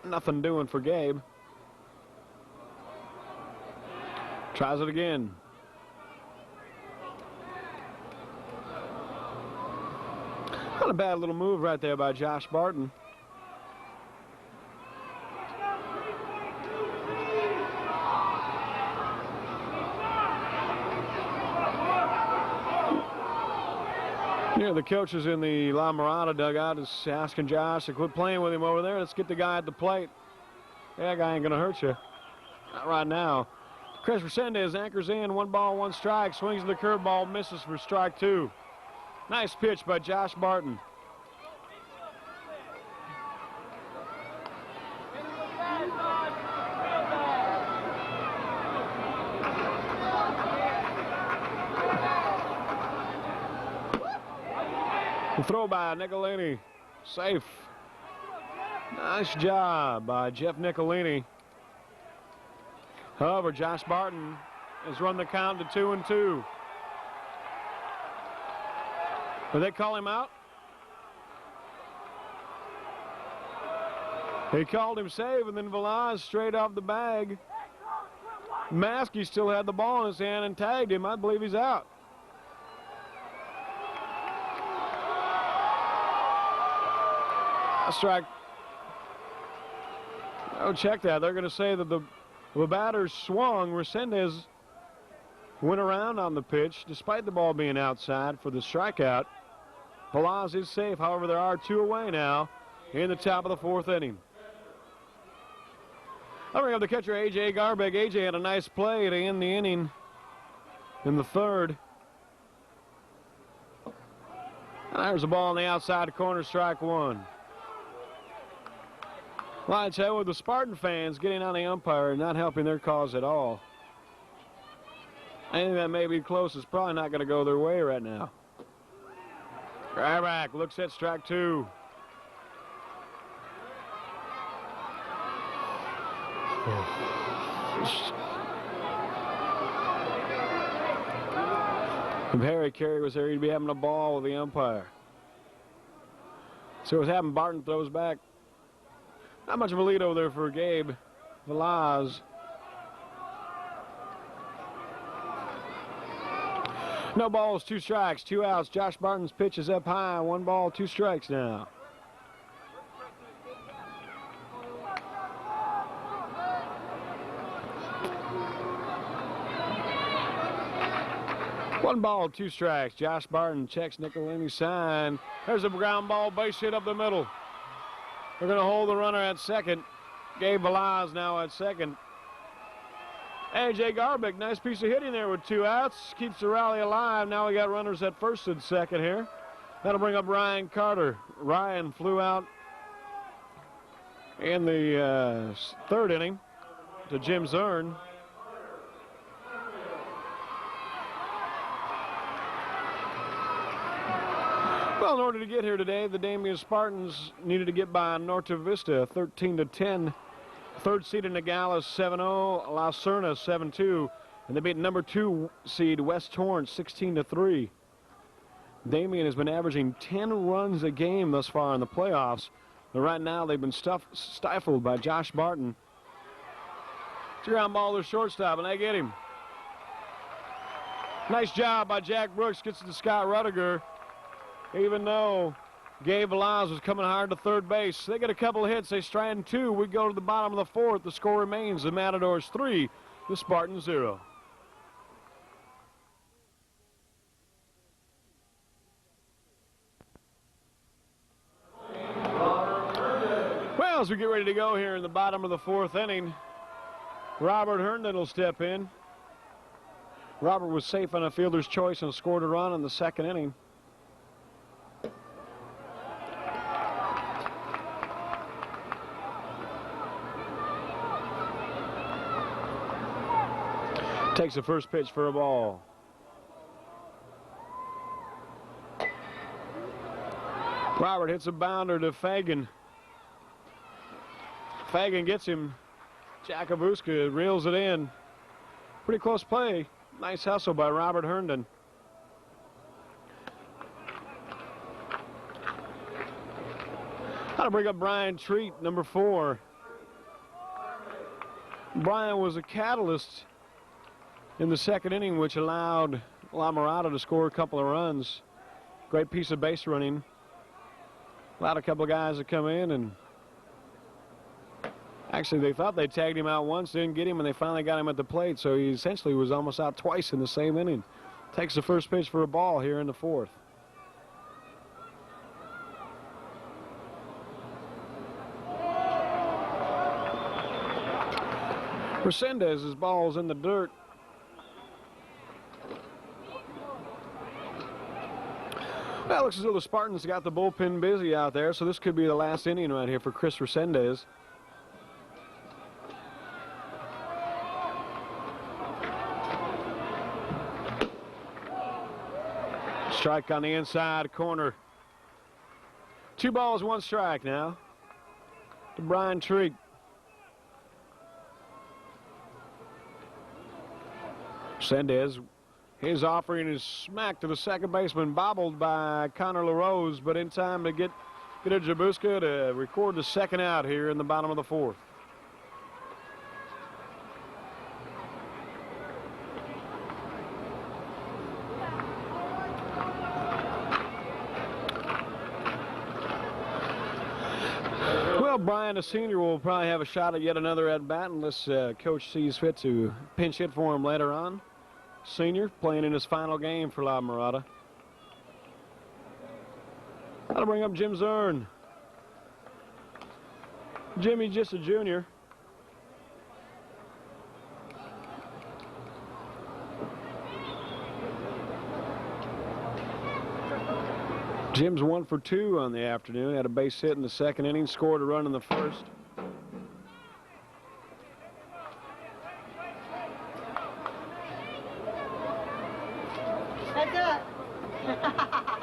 Nothing doing for Gabe. Tries it again. Not a bad little move right there by Josh Barton. Yeah, the coaches in the La Mirada dugout is asking Josh to quit playing with him over there. Let's get the guy at the plate. Yeah, that guy ain't gonna hurt you. Not right now. Chris Resendez anchors in, 1 ball, 1 strike, swings the curveball, misses for strike 2. Nice pitch by Josh Barton. The throw by Nicolini, safe. Nice job by Jeff Nicolini. However, Josh Barton has run the count to 2-2. Did they call him out? He called him save, and then Velaz straight off the bag. Maskey still had the ball in his hand and tagged him. I believe he's out. Strike. Oh, check that. They're going to say that the batter swung. Resendez went around on the pitch despite the ball being outside for the strikeout. Velaz is safe. However, there are 2 away now in the top of the 4th inning. I'll bring up the catcher, A.J. Garbig. A.J. had a nice play to end the inning in the 3rd. And there's a ball on the outside corner, strike 1. Well, I tell you, with the Spartan fans getting on the umpire and not helping their cause at all, anything that may be close is probably not going to go their way right now. Ryback looks at strike 2. If Harry Carey was there, he'd be having a ball with the umpire. So what's happened, Barton throws back. Not much of a lead over there for Gabe Velaz. No balls, 2 strikes, 2 outs. Josh Barton's pitch is up high. 1 ball, 2 strikes now. One ball, 2 strikes. Josh Barton checks Nicolini's sign. There's a ground ball, base hit up the middle. They're going to hold the runner at second. Gabe Velaz now at second. A.J. Garbig, nice piece of hitting there with 2 outs. Keeps the rally alive. Now we got runners at first and second here. That'll bring up Ryan Carter. Ryan flew out in the 3rd inning to Jim Zern. Well, in order to get here today, the Damien Spartans needed to get by Norte Vista 13-10. 3rd seed in Nogales 7-0, La Serna 7-2, and they beat number 2 seed West Torrance 16-3. Damien has been averaging 10 runs a game thus far in the playoffs. But right now they've been stifled by Josh Barton. It's a ground ball to shortstop, and they get him. Nice job by Jack Brooks. Gets it to Scott Rudiger. Even though Gabe Velaz was coming hard to third base. They get a couple of hits. They strand 2. We go to the bottom of the 4th. The score remains the Matadors 3, the Spartans 0. Well, as we get ready to go here in the bottom of the 4th inning, Robert Herndon will step in. Robert was safe on a fielder's choice and scored a run in the 2nd inning. Takes the first pitch for a ball. Robert hits a bounder to Fagan. Fagan gets him. Jakabuska reels it in. Pretty close play. Nice hustle by Robert Herndon. How to bring up Brian Treat, number 4. Brian was a catalyst in the 2nd inning, which allowed La Mirada to score a couple of runs. Great piece of base running. Allowed a couple of guys to come in, and actually they thought they tagged him out once, didn't get him, and they finally got him at the plate, so he essentially was almost out twice in the same inning. Takes the first pitch for a ball here in the 4th. Resendez's ball's in the dirt. Well, looks as though the Spartans got the bullpen busy out there, so this could be the last inning right here for Chris Resendez. Strike on the inside corner. 2 balls, 1 strike now to Brian Treat. Resendez, his offering is smacked to the second baseman, bobbled by Connor LaRose, but in time to get a Jabuska to record the 2nd out here in the bottom of the 4th. Well, Brian, the senior, will probably have a shot at yet another at-bat unless Coach sees fit to pinch hit for him later on. Senior playing in his final game for La Mirada. How to bring up Jim Zern. Jimmy's just a junior. Jim's 1 for 2 on the afternoon. Had a base hit in the 2nd inning, scored a run in the 1st.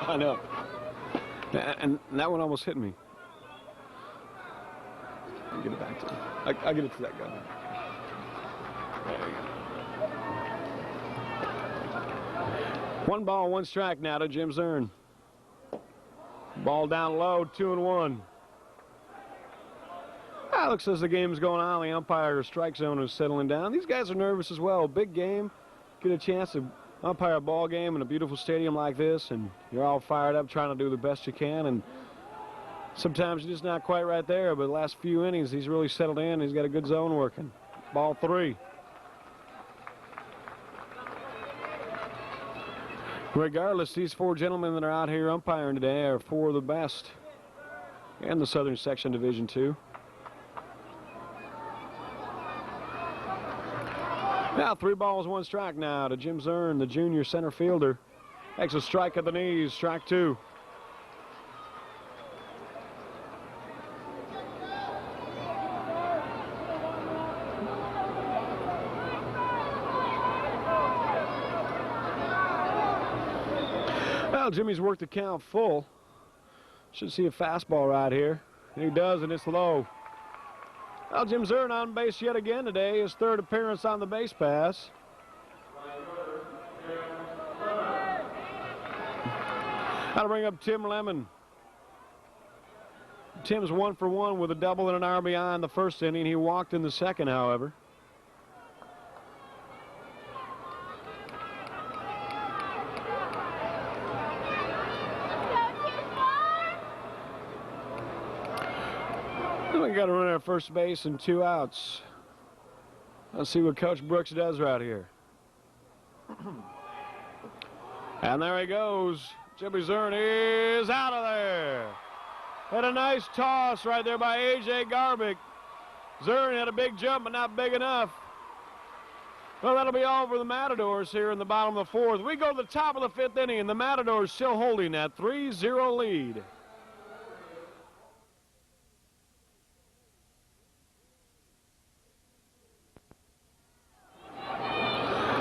I know. And that one almost hit me. I'll get it back to him. I'll get it to that guy. There you go. 1 ball, 1 strike now to Jim Zern. Ball down low, 2-1. Looks as the game's going on. The umpire strike zone is settling down. These guys are nervous as well. Big game. Get a chance to umpire a ball game in a beautiful stadium like this, and you're all fired up trying to do the best you can, and sometimes you're just not quite right there, but the last few innings he's really settled in. He's got a good zone working. Ball 3. Regardless, these 4 gentlemen that are out here umpiring today are 4 of the best in the Southern Section Division II. Now 3 balls, 1 strike now to Jim Zern, the junior center fielder. Takes a strike at the knees, strike 2. Well, Jimmy's worked the count full. Should see a fastball right here. And he does, and it's low. Well, Jim Zern on base yet again today. His 3rd appearance on the base pass. How to bring up Tim Lemon. Tim's 1 for 1 with a double and an RBI in the first inning. He walked in the second, however. We got a runner at first base and 2 outs. Let's see what Coach Brooks does right here. And there he goes. Jimmy Zern is out of there. Had a nice toss right there by A.J. Garbick. Zern had a big jump, but not big enough. Well, that'll be all for the Matadors here in the bottom of the 4th. We go to the top of the 5th inning, and the Matadors still holding that 3-0 lead.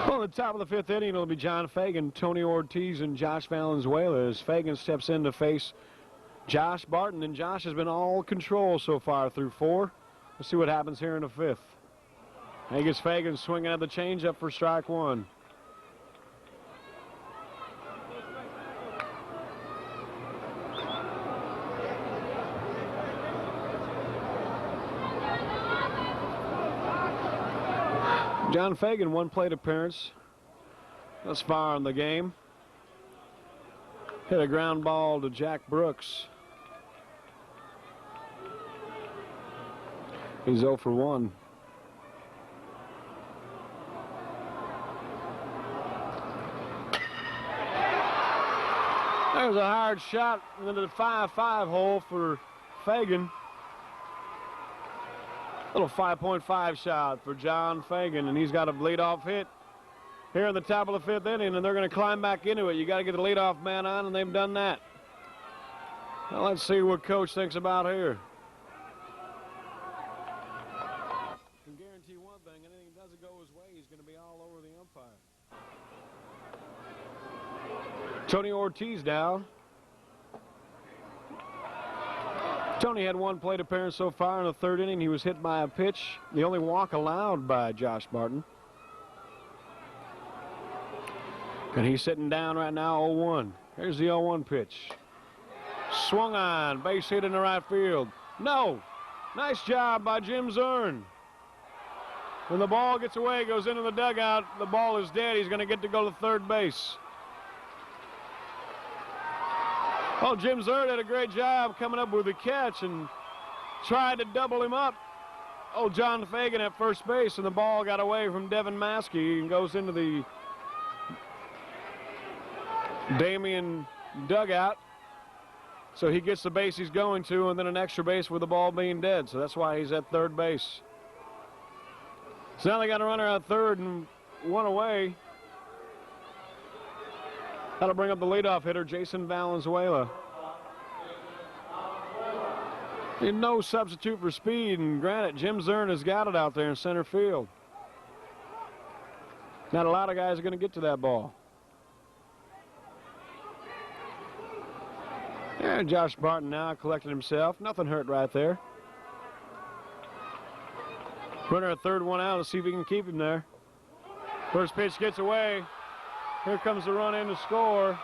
Well, at the top of the 5th inning, it'll be John Fagan, Tony Ortiz, and Josh Valenzuela as Fagan steps in to face Josh Barton, and Josh has been all control so far through 4. Let's see what happens here in the 5th. He gets Fagan swinging at the changeup for strike 1. John Fagan, 1 plate appearance thus far in the game. Hit a ground ball to Jack Brooks. He's 0 for 1. There's a hard shot into the 5-5 hole for Fagan. Little 5.5 shot for John Fagan, and he's got a leadoff hit here in the top of the 5th inning, and they're going to climb back into it. You got to get the leadoff man on, and they've done that. Now let's see what Coach thinks about here. I can guarantee one thing: anything that doesn't go his way, he's going to be all over the umpire. Tony Ortiz down. Tony had 1 plate appearance so far in the 3rd inning. He was hit by a pitch, the only walk allowed by Josh Barton. And he's sitting down right now, 0-1. Here's the 0-1 pitch. Swung on, base hit in the right field. No! Nice job by Jim Zern. When the ball gets away, goes into the dugout, the ball is dead. He's going to get to go to 3rd base. Oh, Jim Zerd did a great job coming up with the catch and tried to double him up. Oh, John Fagan at first base, and the ball got away from Devin Maskey and goes into the DAMIEN dugout. So he gets the base he's going to, and then an extra base with the ball being dead. So that's why he's at 3rd base. So now they got a runner at 3rd and 1 away. That'll bring up the leadoff hitter, Jason Valenzuela. No substitute for speed, and granted, Jim Zern has got it out there in center field. Not a lot of guys are going to get to that ball. And Josh Barton now collected himself. Nothing hurt right there. Runner at 3rd, 1 out. Let's see if we can keep him there. First pitch gets away. Here comes the run in to score.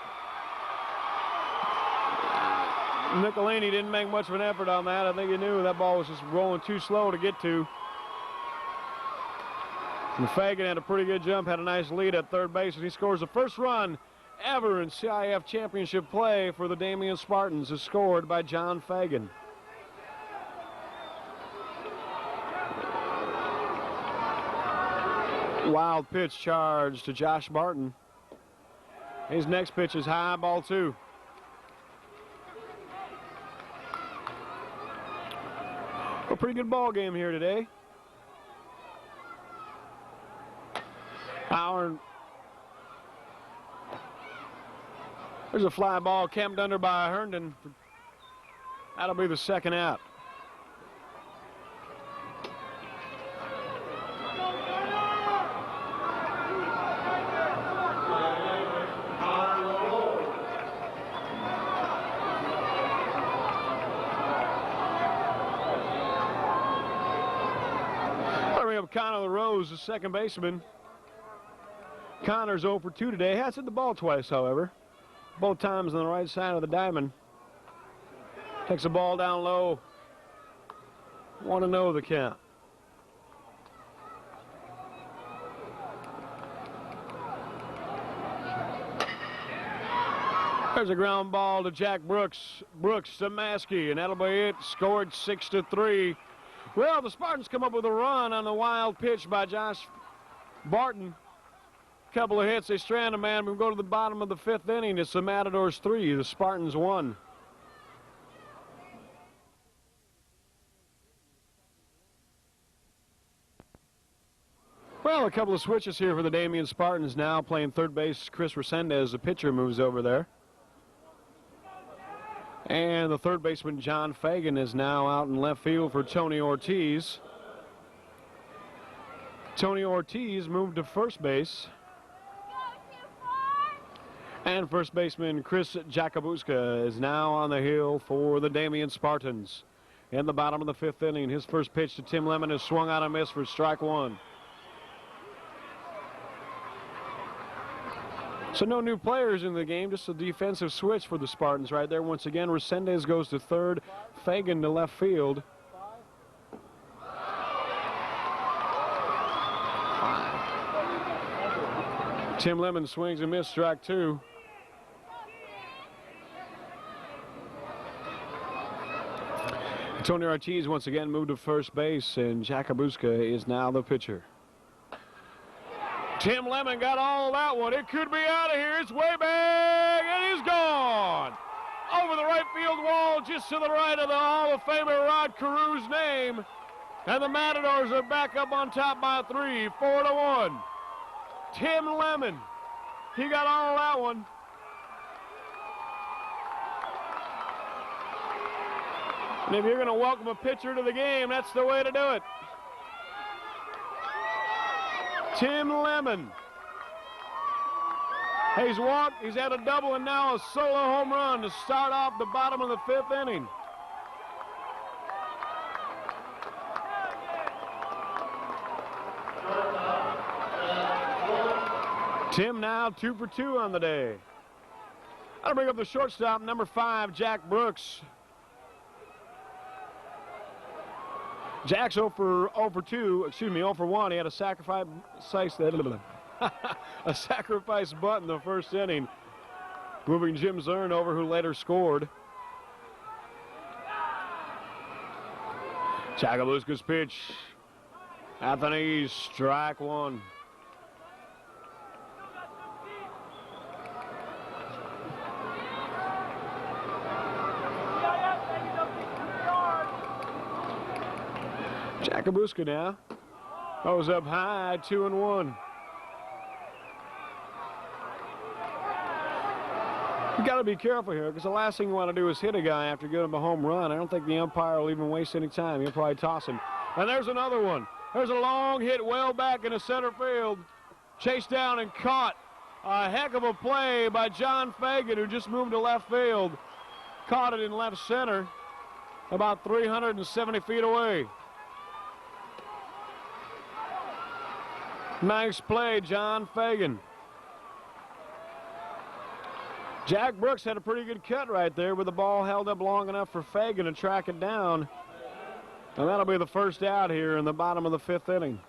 Nicolini didn't make much of an effort on that. I think he knew that ball was just rolling too slow to get to. And Fagan had a pretty good jump, had a nice lead at 3rd base, and he scores the first run ever in CIF championship play for the DAMIEN Spartans, is scored by John Fagan. Wild pitch charge to Josh Barton. His next pitch is high, ball 2. A pretty good ball game here today. There's a fly ball camped under by Herndon. That'll be the 2nd out. Connor LaRose, the 2nd baseman. Connor's 0 for 2 today. Has hit the ball twice, however. Both times on the right side of the diamond. Takes the ball down low. 1-0 the count. There's a ground ball to Jack Brooks. Brooks to Maskey, and that'll be it. Scored 6-3. Well, the Spartans come up with a run on the wild pitch by Josh Barton. Couple of hits. They strand a man. We go to the bottom of the 5th inning. It's the Matadors 3, the Spartans 1. Well, a couple of switches here for the Damien Spartans now. Playing third base, Chris Resendez, the pitcher, moves over there. And the third baseman, John Fagan, is now out in left field for Tony Ortiz. Tony Ortiz moved to first base. And first baseman Chris Jakubuska is now on the hill for the Damien Spartans. In the bottom of the 5th inning, his first pitch to Tim Lemon is swung out and missed for strike 1. So no new players in the game, just a defensive switch for the Spartans right there. Once again, Resendez goes to third, Fagan to left field. Tim Lemon swings and misses, strike 2. Tony Ortiz once again moved to first base, and Jakubuska is now the pitcher. Tim Lemon got all that one. It could be out of here. It's way back, and he's gone. Over the right field wall, just to the right of the Hall of Famer Rod Carew's name. And the Matadors are back up on top by 3, 4-1. Tim Lemon, he got all that one. And if you're going to welcome a pitcher to the game, that's the way to do it. Tim Lemon. He's walked, he's had a double, and now a solo home run to start off the bottom of the 5th inning. Tim now 2 for 2 on the day. That'll bring up the shortstop, number 5, Jack Brooks. Jack's 0 for 1. He had a sacrifice a sacrifice bunt in the first inning, moving Jim Zern over, who later scored. Jakubuska's pitch at the knees, strike 1. Jakubuska now goes up high, 2-1. You got to be careful here, because the last thing you want to do is hit a guy after getting him a home run. I don't think the umpire will even waste any time. He'll probably toss him. And there's another one. There's a long hit well back into center field. Chased down and caught. A heck of a play by John Fagan, who just moved to left field. Caught it in left center, about 370 feet away. Nice play, John Fagan. Jack Brooks had a pretty good cut right there, with the ball held up long enough for Fagan to track it down. And that'll be the first out here in the bottom of the 5th inning.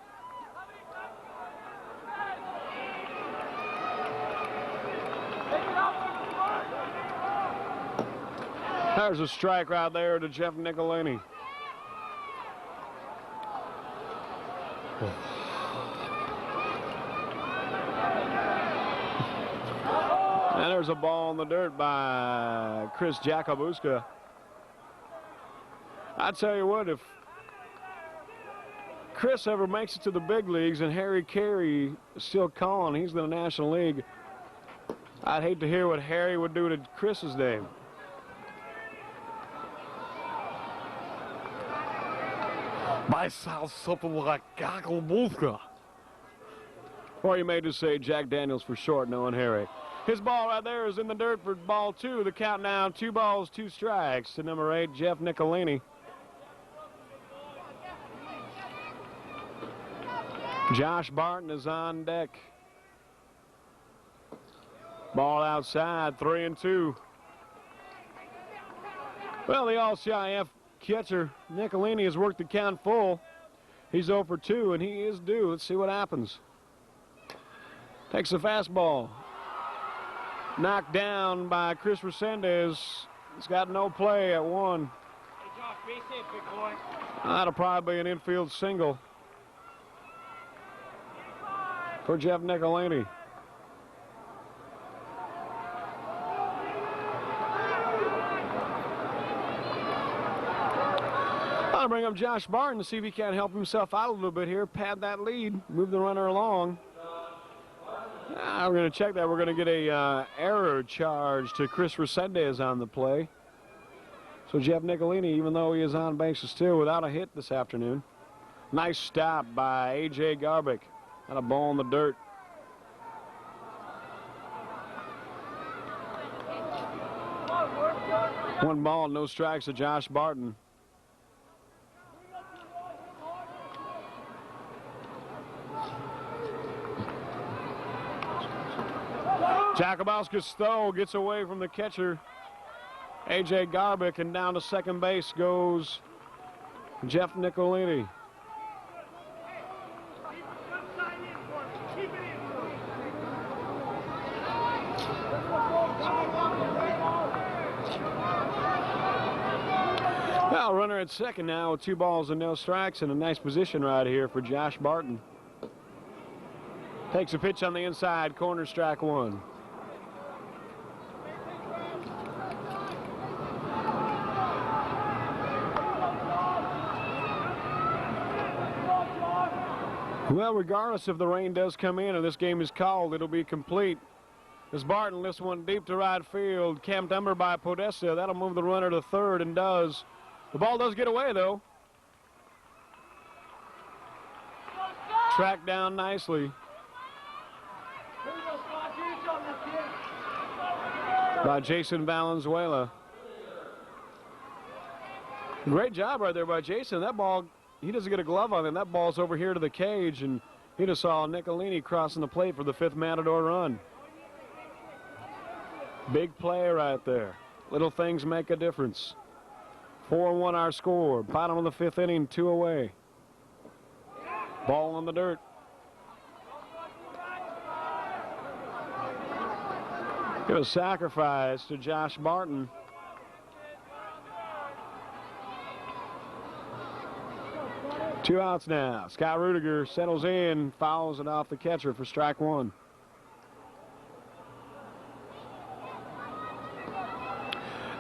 There's a strike right there to Jeff Nicolini. And there's a ball in the dirt by Chris Jakubuska. I tell you what, if Chris ever makes it to the big leagues and Harry Carey is still calling, he's in the National League, I'd hate to hear what Harry would do to Chris's name. Might sound something like Jakubuska. Or you may just say Jack Daniels for short, knowing Harry. His ball right there is in the dirt for ball 2. The count now, 2 balls, 2 strikes to number 8, Jeff Nicolini. Josh Barton is on deck. Ball outside, 3-2. Well, the All-CIF catcher Nicolini has worked the count full. He's 0 for 2, and he is due. Let's see what happens. Takes the fastball. Knocked down by Chris Resendez. He's got no play at 1. Hey, Josh, base hit, big boy. That'll probably be an infield single for Jeff Nicolini. I'll bring up Josh Barton to see if he can't help himself out a little bit here, pad that lead, move the runner along. We're going to check that. We're going to get a error charge to Chris Resendez on the play. So Jeff Nicolini, even though he is on bases still, without a hit this afternoon. Nice stop by A.J. Garbick. Got a ball in the dirt. One ball, no strikes to Josh Barton. Jakubowski's throw gets away from the catcher, A.J. Garbick, and down to second base goes Jeff Nicolini. Now, runner at second now with 2 balls and no strikes, and a nice position right here for Josh Barton. Takes a pitch on the inside, corner, strike 1. Well, regardless if the rain does come in and this game is called, it'll be complete. As Barton lifts one deep to right field, camped under by Podesta. That'll move the runner to third, and does. The ball does get away, though. Tracked down nicely by Jason Valenzuela. Great job right there by Jason. That ball, he doesn't get a glove on it. That ball's over here to the cage, and he just saw Nicolini crossing the plate for the 5th Matador run. Big play right there. Little things make a difference. 4-1 our score. Bottom of the 5th inning, 2 away. Ball on the dirt. Give a sacrifice to Josh Barton. Two outs now. Scott Rudiger settles in, fouls it off the catcher for strike 1.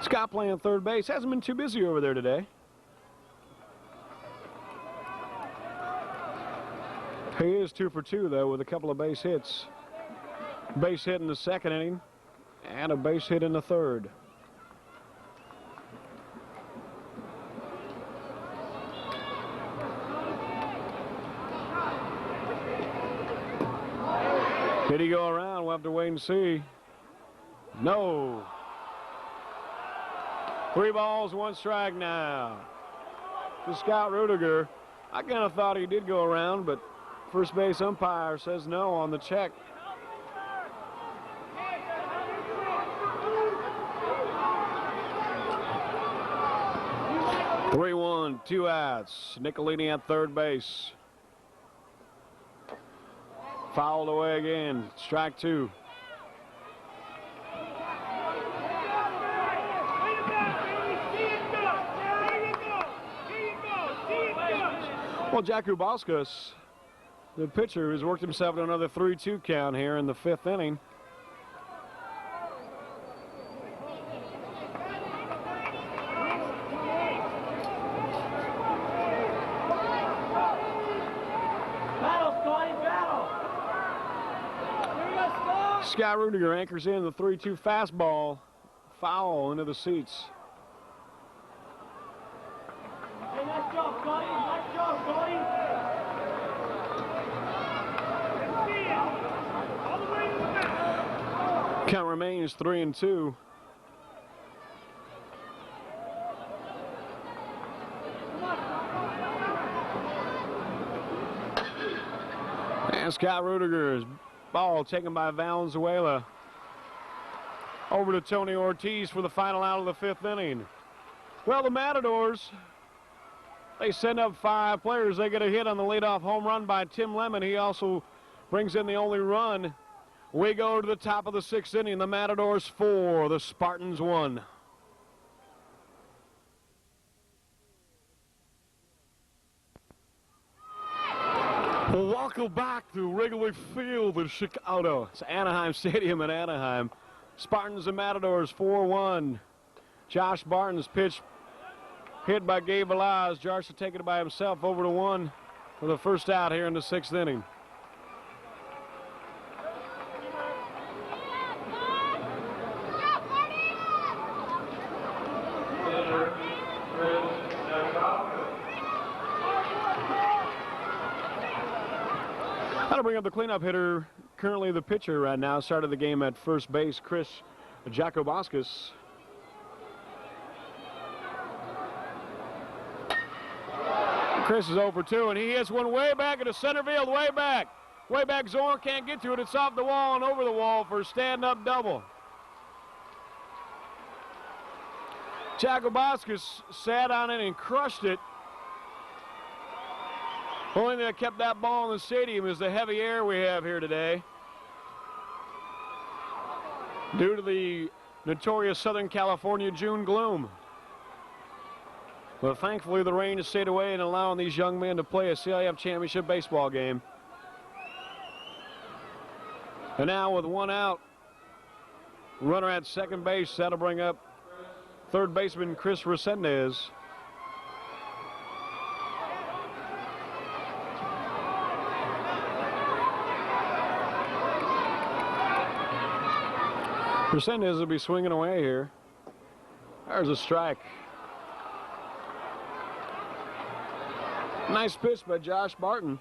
Scott playing third base. Hasn't been too busy over there today. He is 2 for 2, though, with a couple of base hits. Base hit in the 2nd inning and a base hit in the 3rd. Did he go around? We'll have to wait and see. No. 3 balls, 1 strike now to Scott Rudiger. I kind of thought he did go around, but first base umpire says no on the check. (3-1), 2 outs. Nicolini at third base. Fouled away again. Strike 2. Well, Jakubowskis, the pitcher, has worked himself to another 3-2 count here in the 5th inning. Scott Rudiger anchors in the 3-2 fastball. Foul into the seats. Hey, nice job, Scotty. Nice job, Scotty. All the way to the back. Count remains 3-2. And Scott Rudiger's ball taken by Valenzuela. Over to Tony Ortiz for the final out of the 5th inning. Well, the Matadors They send up 5 players. They get a hit on the leadoff home run by Tim Lemon. He also brings in the only run. We go to the top of the 6th inning. The Matadores 4, the Spartans 1. Welcome back to Wrigley Field in Chicago. It's Anaheim Stadium in Anaheim. Spartans and Matadores 4-1. Josh Barton's pitch hit by Gabe Velaz. Jarsh to take it by himself over to 1 for the first out here in the 6th inning. That'll bring up the cleanup hitter, currently the pitcher right now. Started the game at first base, Chris Jacobauskas. Chris is 0 for 2, and he hits one way back into center field, way back. Way back, Zorn can't get to it. It's off the wall and over the wall for a stand-up double. Jacobauskas sat on it and crushed it. The only thing that kept that ball in the stadium is the heavy air we have here today, due to the notorious Southern California June gloom. But thankfully the rain has stayed away and allowing these young men to play a CIF championship baseball game. And now with 1 out, runner at second base, that'll bring up third baseman Chris Resendez. Resendez will be swinging away here. There's a strike. Nice pitch by Josh Barton.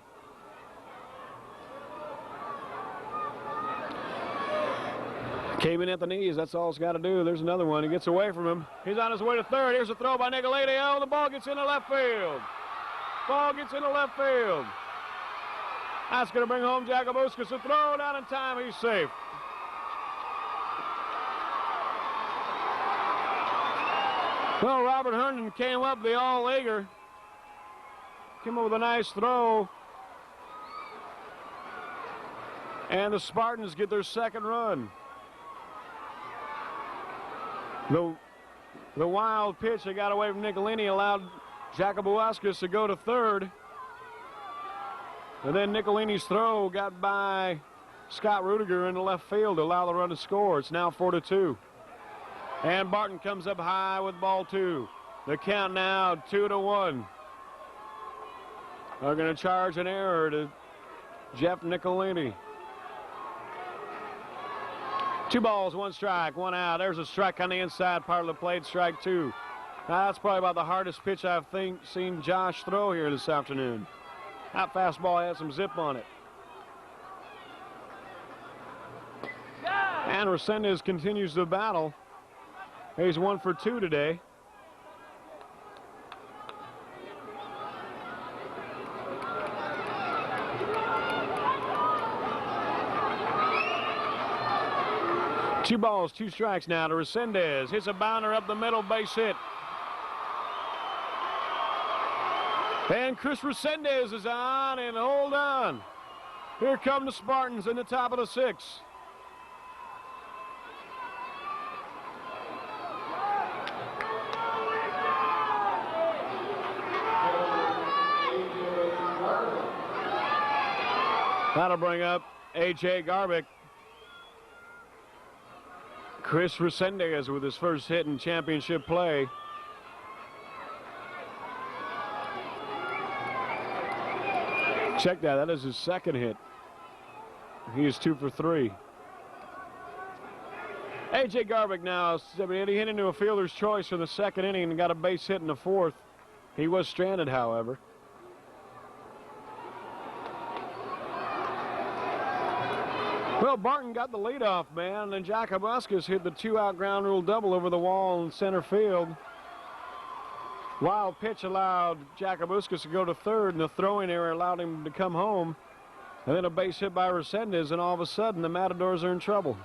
Came in at the knees. That's all it's got to do. There's another one. He gets away from him. He's on his way to third. Here's a throw by Nicolini. Oh, the ball gets into left field. Ball gets into left field. That's going to bring home Jacobauskas. A throw down in time. He's safe. Well, Robert Herndon came up the all-leaguer. Came up with a nice throw. And the Spartans get their second run. The wild pitch that got away from Nicolini allowed Jacobauskas to go to third. And then Nicolini's throw got by Scott Rudiger in the left field to allow the run to score. It's now 4-2. And Barton comes up high with ball 2. The count now 2-1. They're going to charge an error to Jeff Nicolini. 2 balls, 1 strike, 1 out. There's a strike on the inside part of the plate, strike 2. Now, that's probably about the hardest pitch I've seen Josh throw here this afternoon. That fastball had some zip on it. And Resendez continues the battle. He's 1 for 2 today. Two balls, 2 strikes now to Resendez. Hits a bounder up the middle, base hit. And Chris Resendez is on, and hold on. Here come the Spartans in the top of the 6th. That'll bring up A.J. Garbick. Chris Resendez with his first hit in championship play. Check that. That is his second hit. He is 2 for 3. A.J. Garbick now, he hit into a fielder's choice in the second inning and got a base hit in the 4th. He was stranded, however. Well, Barton got the leadoff man, and Jacobauskas hit the 2-out ground rule double over the wall in center field. Wild pitch allowed Jacobauskas to go to third, and the throwing error allowed him to come home. And then a base hit by Resendez, and all of a sudden the Matadors are in trouble.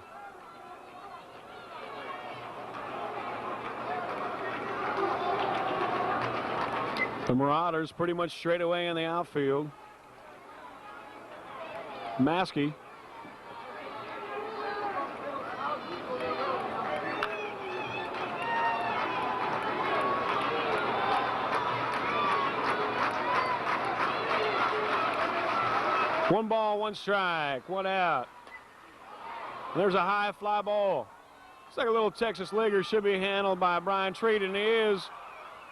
The Marauders pretty much straight away in the outfield. Maskey. One ball, one strike, one out. There's a high fly ball. It's like a little Texas leaguer, should be handled by Brian Treat, and he is.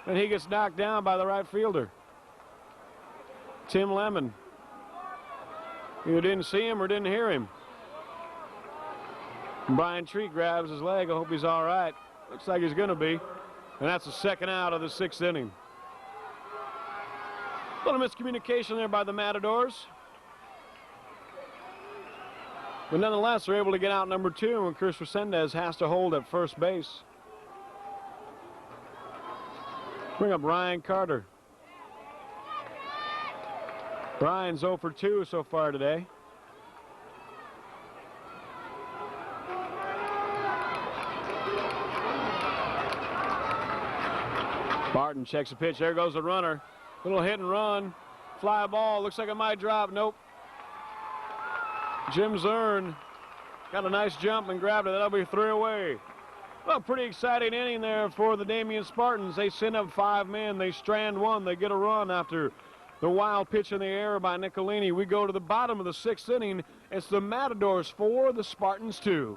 And he gets knocked down by the right fielder, Tim Lemon. You didn't see him or didn't hear him. Brian Treat grabs his leg. I hope he's all right. Looks like he's going to be. And that's the second out of the 6th inning. A little miscommunication there by the Matadors. But nonetheless, they're able to get out number 2, and Chris Resendez has to hold at first base. Bring up Ryan Carter. Brian's 0 for 2 so far today. Barton checks the pitch. There goes the runner. Little hit and run. Fly ball. Looks like it might drop. Nope. Jim Zern got a nice jump and grabbed it. That'll be 3 away. Well, pretty exciting inning there for the Damien Spartans. They send up 5 men. They strand 1. They get a run after the wild pitch in the air by Nicolini. We go to the bottom of the 6th inning. It's the Matadors 4, the Spartans 2.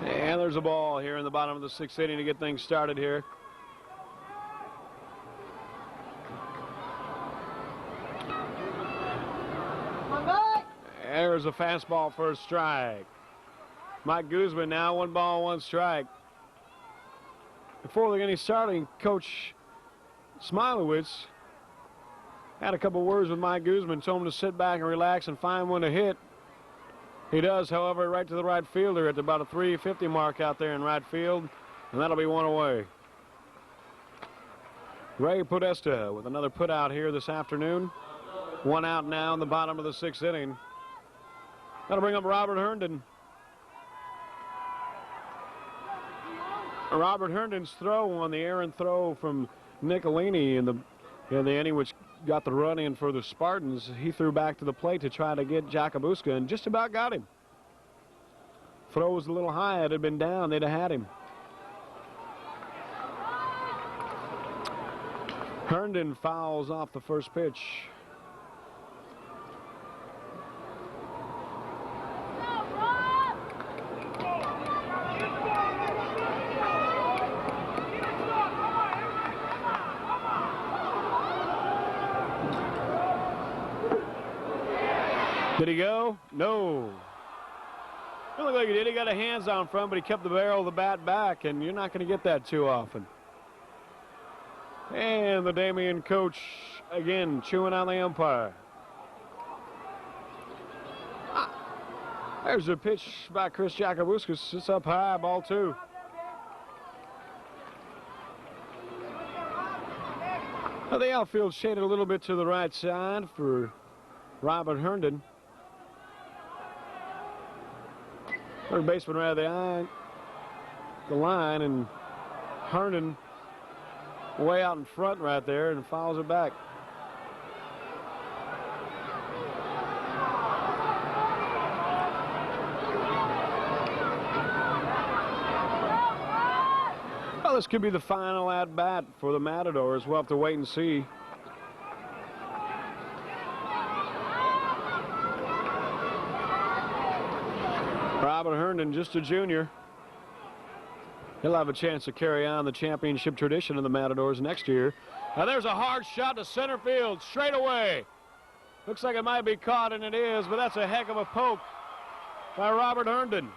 And there's a ball here in the bottom of the 6th inning to get things started here. There's a fastball for a strike. Mike Guzman now 1 ball, 1 strike. Before they're getting started, Coach Smilowitz had a couple words with Mike Guzman, told him to sit back and relax and find one to hit. He does, however, right to the right fielder at about a 350 mark out there in right field, and that'll be 1 away. Ray Podesta with another put out here this afternoon. 1 out now in the bottom of the 6th inning. That'll bring up Robert Herndon. Robert Herndon's throw on the errant throw from Nicolini in the inning, which got the run in for the Spartans. He threw back to the plate to try to get Jakubuska and just about got him. Throw was a little high. It had been down. They'd have had him. Herndon fouls off the first pitch. Did he go? No. It looked like he did. He got a hands on front, but he kept the barrel of the bat back, and you're not going to get that too often. And the Damien coach, again, chewing on the umpire. There's a pitch by Chris Jakubuska. It's up high, ball 2. Now the outfield shaded a little bit to the right side for Robert Herndon. Third baseman right of the line, and Herndon way out in front right there and fouls it back. Well, this could be the final at bat for the Matadors. We'll have to wait and see. Robert Herndon, just a junior. He'll have a chance to carry on the championship tradition of the Matadors next year. Now there's a hard shot to center field, straight away. Looks like it might be caught, and it is, but that's a heck of a poke by Robert Herndon.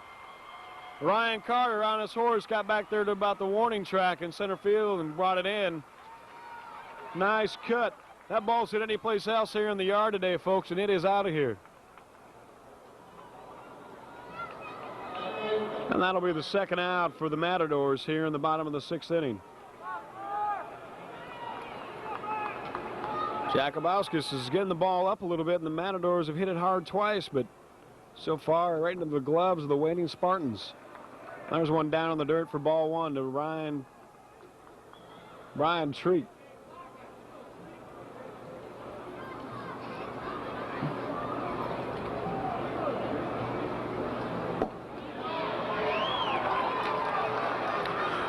Ryan Carter on his horse got back there to about the warning track in center field and brought it in. Nice cut. That ball's hit any place else here in the yard today, folks, and it is out of here. And that'll be the second out for the Matadors here in the bottom of the 6th inning. Jakubowskis is getting the ball up a little bit, and the Matadors have hit it hard twice, but so far right into the gloves of the waiting Spartans. There's one down on the dirt for ball one to Brian Treat.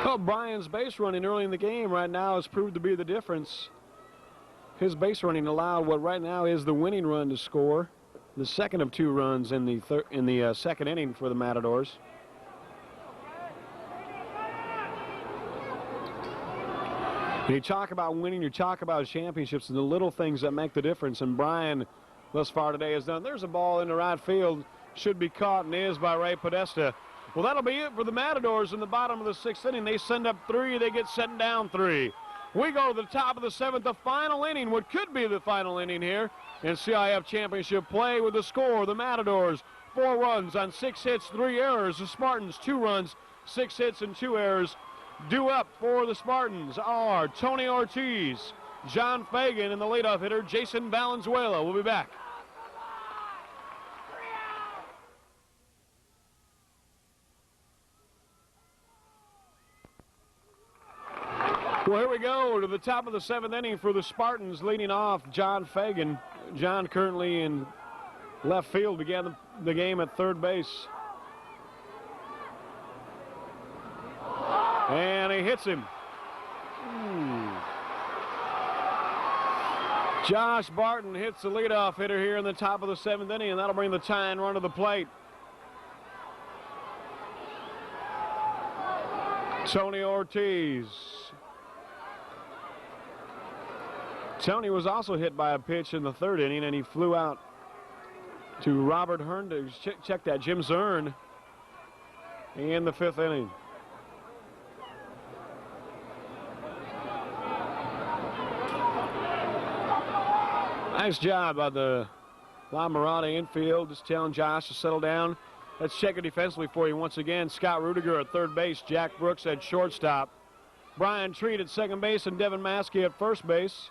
Well, Brian's base running early in the game right now has proved to be the difference. His base running allowed what right now is the winning run to score, the second of 2 runs in the second inning for the Matadors. When you talk about winning, you talk about championships and the little things that make the difference. And Brian, thus far today, has done. There's a ball in the right field, should be caught and is by Ray Podesta. Well, that'll be it for the Matadors in the bottom of the 6th inning. They send up 3, they get sent down 3. We go to the top of the 7th, the final inning, what could be the final inning here in CIF championship play with the score. The Matadors, 4 runs on 6 hits, 3 errors. The Spartans, 2 runs, 6 hits, and 2 errors. Due up for the Spartans are Tony Ortiz, John Fagan, and the leadoff hitter, Jason Valenzuela. We'll be back. Well, here we go to the top of the 7th inning for the Spartans. Leading off, John Fagan. John currently in left field, began the game at third base. And he hits him. Josh Barton hits the leadoff hitter here in the top of the 7th inning, and that'll bring the tying run to the plate. Tony Ortiz. Tony was also hit by a pitch in the 3rd inning, and he flew out to Robert Herndon. Check that, Jim Zern in the 5th inning. Nice job by the La Mirada infield, just telling Josh to settle down. Let's check it defensively for you once again. Scott Rudiger at third base, Jack Brooks at shortstop, Brian Treat at second base, and Devin Maskey at first base.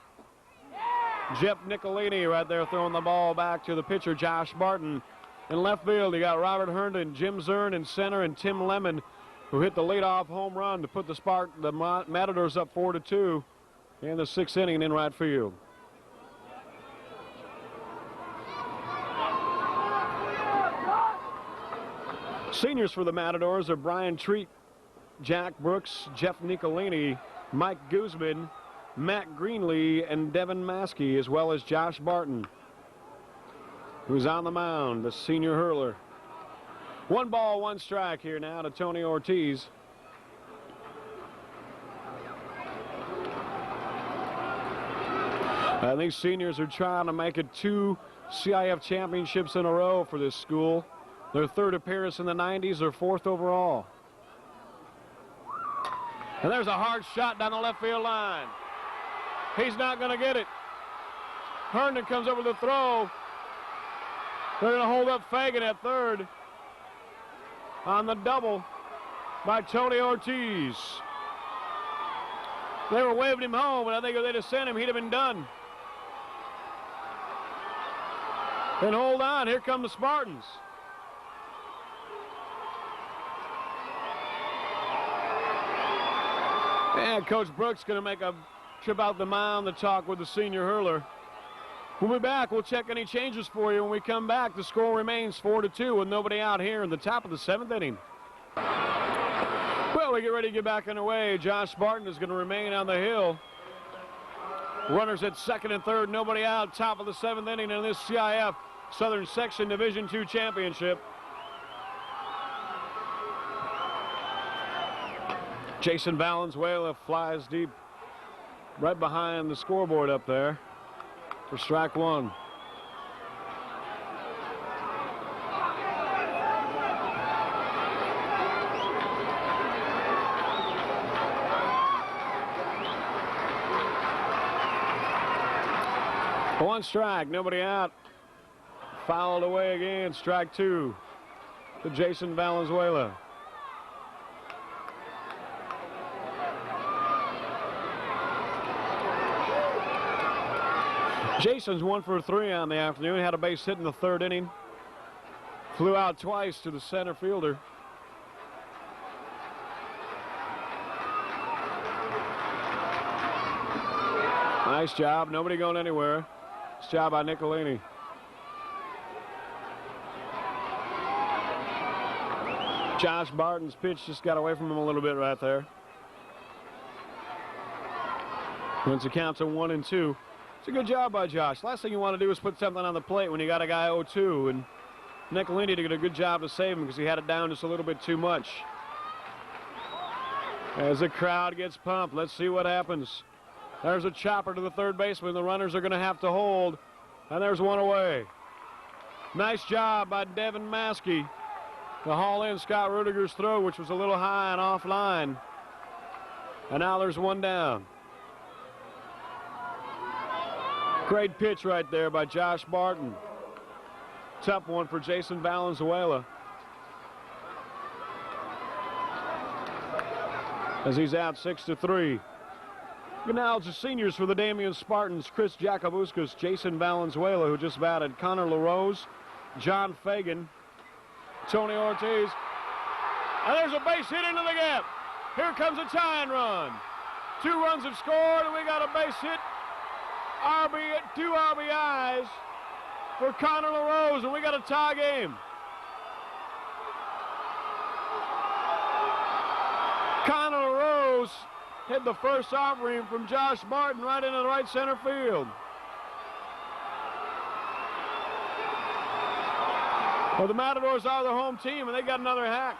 Jeff Nicolini right there throwing the ball back to the pitcher, Josh Barton. In left field, you got Robert Herndon, Jim Zern in center, and Tim Lemon, who hit the leadoff home run to put the Matadors up 4-2 in the 6th inning in right field. Seniors for the Matadors are Brian Treat, Jack Brooks, Jeff Nicolini, Mike Guzman, Matt Greenlee, and Devin Maskey, as well as Josh Barton, who's on the mound, the senior hurler. 1 ball, 1 strike here now to Tony Ortiz. These seniors are trying to make it 2 CIF championships in a row for this school. Their 3rd appearance in the 90s, their 4th overall. And there's a hard shot down the left field line. He's not going to get it. Herndon comes over the throw. They're going to hold up Fagan at third on the double by Tony Ortiz. They were waving him home, but I think if they'd have sent him, he'd have been done. And hold on, here come the Spartans. And Coach Brooks going to make a trip out the mound to talk with the senior hurler. We'll be back. We'll check any changes for you when we come back. The score remains 4-2 with nobody out here in the top of the 7th inning. Well, we get ready to get back underway. Josh Barton is going to remain on the hill. Runners at 2nd and 3rd, nobody out. Top of the 7th inning in this CIF Southern Section Division II Championship. Jason Valenzuela flies deep right behind the scoreboard up there for strike 1. One strike, nobody out. Fouled away again, strike 2 to Jason Valenzuela. Jason's 1 for 3 on the afternoon. Had a base hit in the third inning. Flew out twice to the center fielder. Nice job. Nobody going anywhere. Nice job by Nicolini. Josh Barton's pitch just got away from him a little bit right there. Once the count's at 1-2. It's a good job by Josh. Last thing you want to do is put something on the plate when you got a guy 0-2. And Nicolini did a good job to save him because he had it down just a little bit too much. As the crowd gets pumped, let's see what happens. There's a chopper to the third baseman. The runners are going to have to hold. And there's one away. Nice job by Devin Maskey to haul in Scott Rudiger's throw, which was a little high and offline. And now there's one down. Great pitch right there by Josh Barton. Tough one for Jason Valenzuela. As he's out 6-3. Now it's the seniors for the Damien Spartans. Chris Jacobuskas, Jason Valenzuela, who just batted, Connor LaRose, John Fagan, Tony Ortiz. And there's a base hit into the gap. Here comes a tying run. 2 runs have scored, and we got a base hit. 2 RBIs for Connor LaRose, and we got a tie game. Connor LaRose hit the first offering from Josh Barton right into the right center field. Well, the Matadores are the home team, and they got another hack.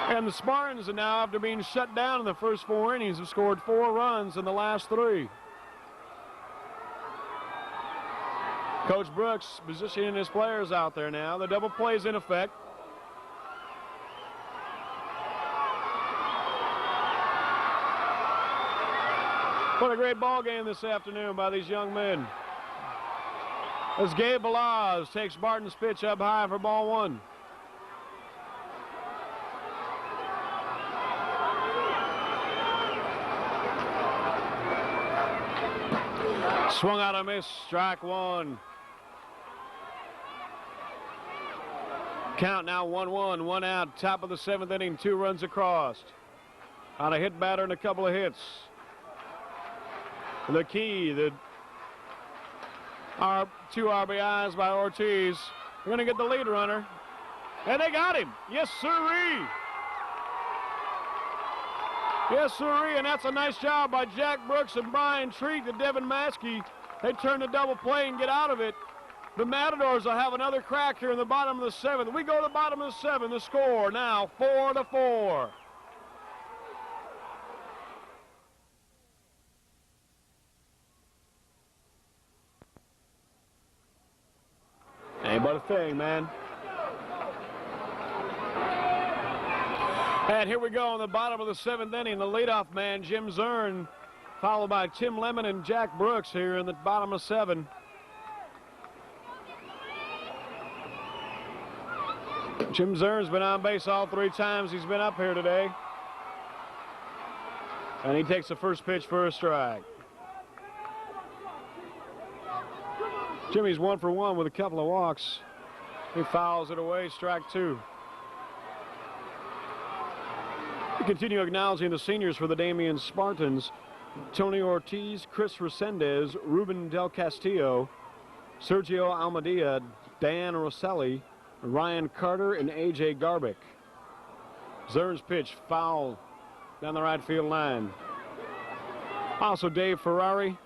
And the Spartans are now, after being shut down in the first 4 innings, have scored 4 runs in the last 3. Coach Brooks positioning his players out there now. The double play's in effect. What a great ball game this afternoon by these young men. As Gabe Balaz takes Barton's pitch up high for ball 1. Swung out a miss, strike 1. Count now 1-1, 1 out, top of the 7th inning, 2 runs across. On a hit batter and a couple of hits. The key, our 2 RBIs by Ortiz. We're going to get the lead runner. And they got him. Yes, sirree. Yes, sirree. And that's a nice job by Jack Brooks and Brian Treat to Devin Maskey. They turn the double play and get out of it. The Matadors will have another crack here in the bottom of the 7th. We go to the bottom of the 7th. The score now 4-4. Ain't but a thing, man. And here we go on the bottom of the 7th inning. The leadoff man, Jim Zern, followed by Tim Lemon and Jack Brooks here in the bottom of 7. Jim Zern's been on base all 3 times he's been up here today. And he takes the first pitch for a strike. Jimmy's 1 for 1 with a couple of walks. He fouls it away, strike 2. We continue acknowledging the seniors for the Damien Spartans. Tony Ortiz, Chris Resendez, Ruben Del Castillo, Sergio Almadia, Dan Rosselli, Ryan Carter, and A.J. Garbick. Zern's pitch foul down the right field line. Also Dave Ferrari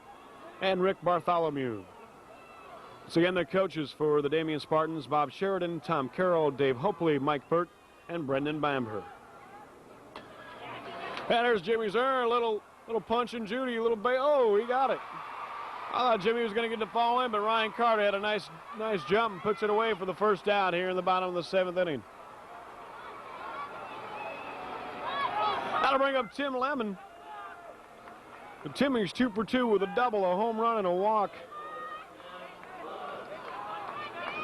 and Rick Bartholomew. So again, the coaches for the Damien Spartans, Bob Sheridan, Tom Carroll, Dave Hopley, Mike Burt, and Brendan Bamber. And there's Jimmy Zern, a little punch and Judy, a little oh, he got it. I thought Jimmy was going to get to fall in, but Ryan Carter had a nice jump and puts it away for the first out here in the bottom of the 7th inning. That'll bring up Tim Lemon. But Timmy's 2 for 2 with a double, a home run, and a walk.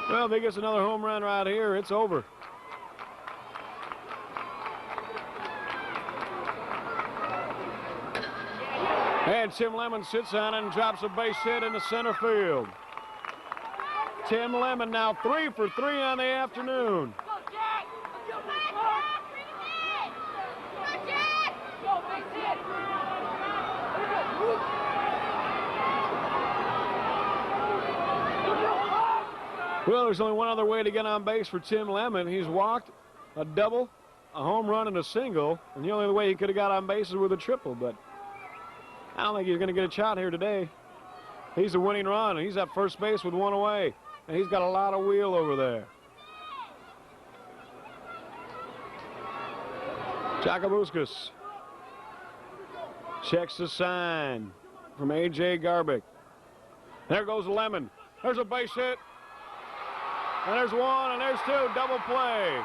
Well, if he gets another home run right here, it's over. And Tim Lemon sits on it and drops a base hit into center field. Tim Lemon now 3 for 3 on the afternoon. Well, there's only one other way to get on base for Tim Lemon. He's walked, a double, a home run, and a single. And the only way he could have got on base is with a triple. But I don't think he's going to get a shot here today. He's a winning run. He's at first base with one away. And he's got a lot of wheel over there. Jakubowskis checks the sign from A.J. Garbick. There goes Lemon. There's a base hit. And there's one, and there's two. Double play.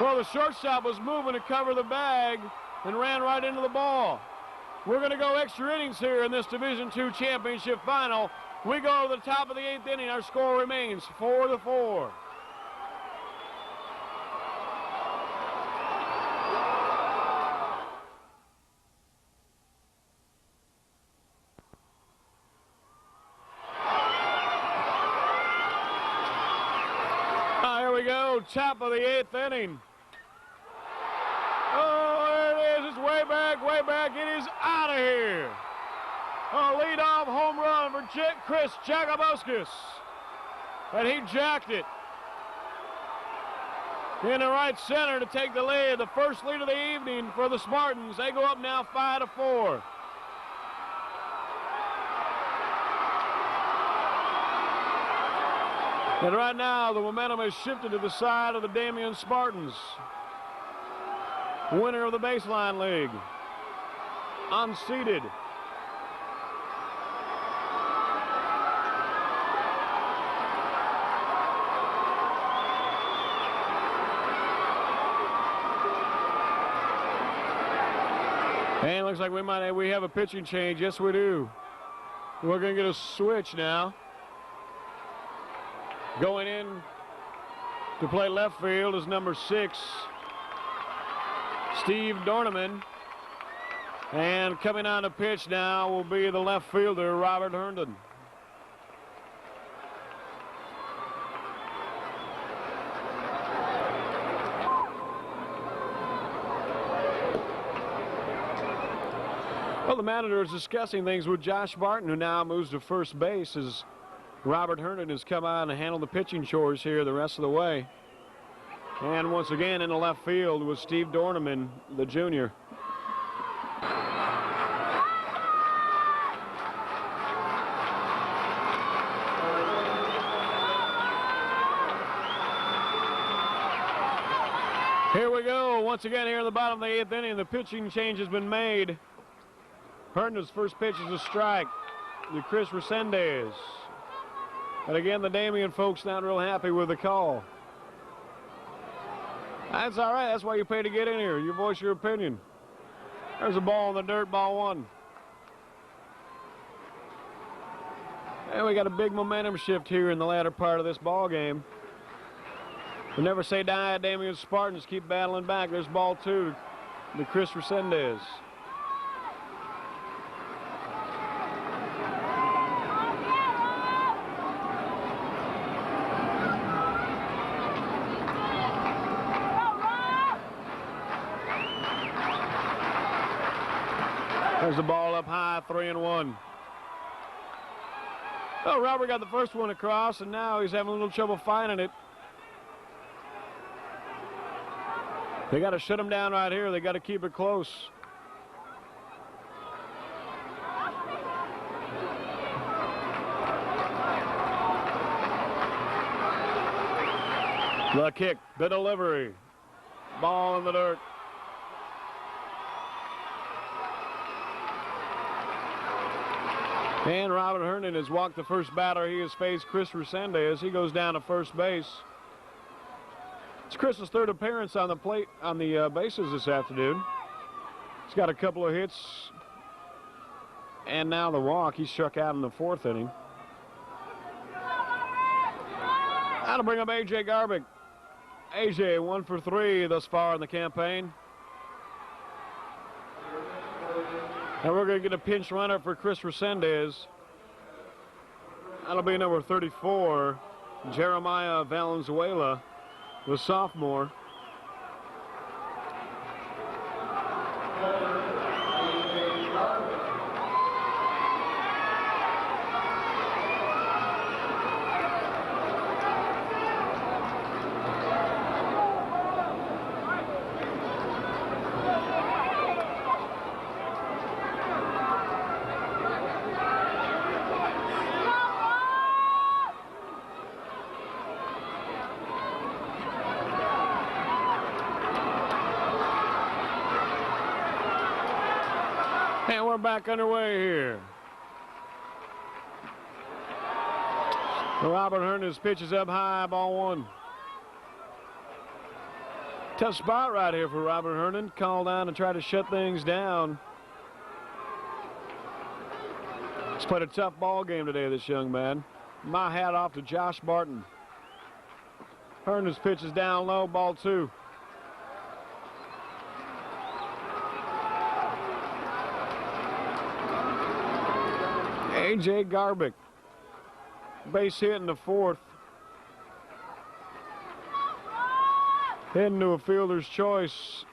Well, the shortstop was moving to cover the bag and ran right into the ball. We're going to go extra innings here in this Division II championship final. We go to the top of the 8th inning. Our score remains 4-4. Top of the 8th inning. Oh, there it is. It's way back, way back. It is out of here. A leadoff home run for Chris Jakubowskis. And he jacked it in the right center to take the lead. The first lead of the evening for the Spartans. They go up now 5-4. And right now, the momentum has shifted to the side of the DAMIEN Spartans. Winner of the Baseline League. Unseeded. And it looks like we have a pitching change. Yes, we do. We're going to get a switch now. Going in to play left field is number 6, Steve Dorneman. And coming on the pitch now will be the left fielder, Robert Herndon. Well, the manager is discussing things with Josh Barton, who now moves to first base as Robert Herndon has come on and handled the pitching chores here the rest of the way. And once again in the left field was Steve Dorneman, the junior. Here we go. Once again here in the bottom of the 8th inning, the pitching change has been made. Herndon's first pitch is a strike to Chris Resendez. And again, the DAMIEN folks not real happy with the call. That's all right. That's why you pay to get in here. You voice your opinion. There's a ball in the dirt, ball 1. And we got a big momentum shift here in the latter part of this ball game. We never say die. DAMIEN Spartans keep battling back. There's ball 2 to Chris Resendez. There's the ball up high, 3-1. Oh, Robert got the first one across, and now he's having a little trouble finding it. They got to shut him down right here. They got to keep it close. The kick, the delivery. Ball in the dirt. And Robert Herndon has walked the first batter. He has faced Chris Resendez. He goes down to first base. It's Chris's 3rd appearance on the plate, on the bases this afternoon. He's got a couple of hits. And now the walk. He struck out in the 4th inning. That'll bring up A.J. Garbick. A.J. 1 for 3 thus far in the campaign. And we're going to get a pinch runner for Chris Resendez. That'll be number 34, Jeremiah Valenzuela, the sophomore. And we're back underway here. Robert Herndon's pitch is up high, ball one. Tough spot right here for Robert Herndon. Called down to try to shut things down. He's played a tough ball game today, this young man. My hat off to Josh Barton. Herndon's pitch is down low, ball two. A.J. Garbick, base hit in the fourth. Heading to a fielder's choice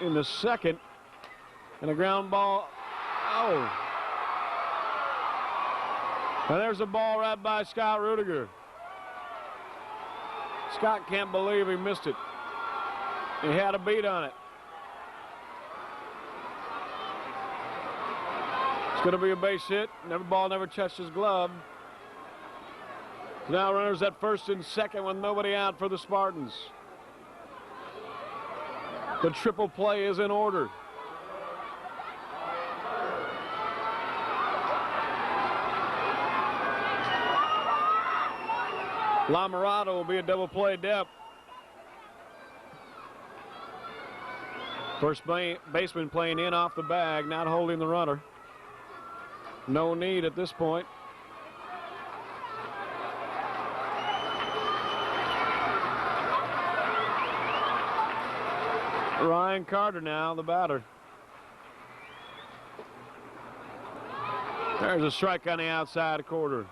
in the second. And a ground ball. Oh. And there's a ball right by Scott Rudiger. Scott can't believe he missed it. He had a beat on it. Going to be a base hit. Ball never touched his glove. Now runners at first and second with nobody out for the Spartans. The triple play is in order. La Mirada will be a double play depth. First baseman playing in off the bag, not holding the runner. No need at this point. Ryan Carter now, the batter. There's a strike on the outside quarter.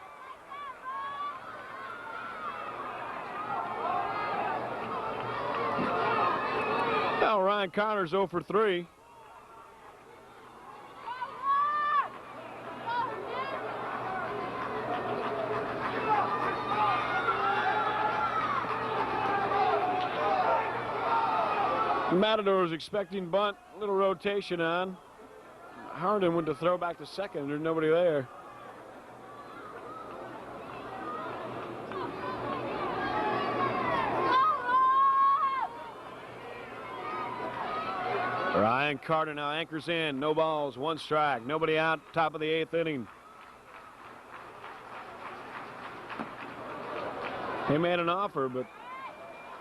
Now Ryan Carter's 0 for 3. Matadors expecting bunt, little rotation on. Herndon went to throw back to second. There's nobody there. Ryan Carter now anchors in. No balls, one strike. Nobody out, top of the 8th inning. He made an offer, but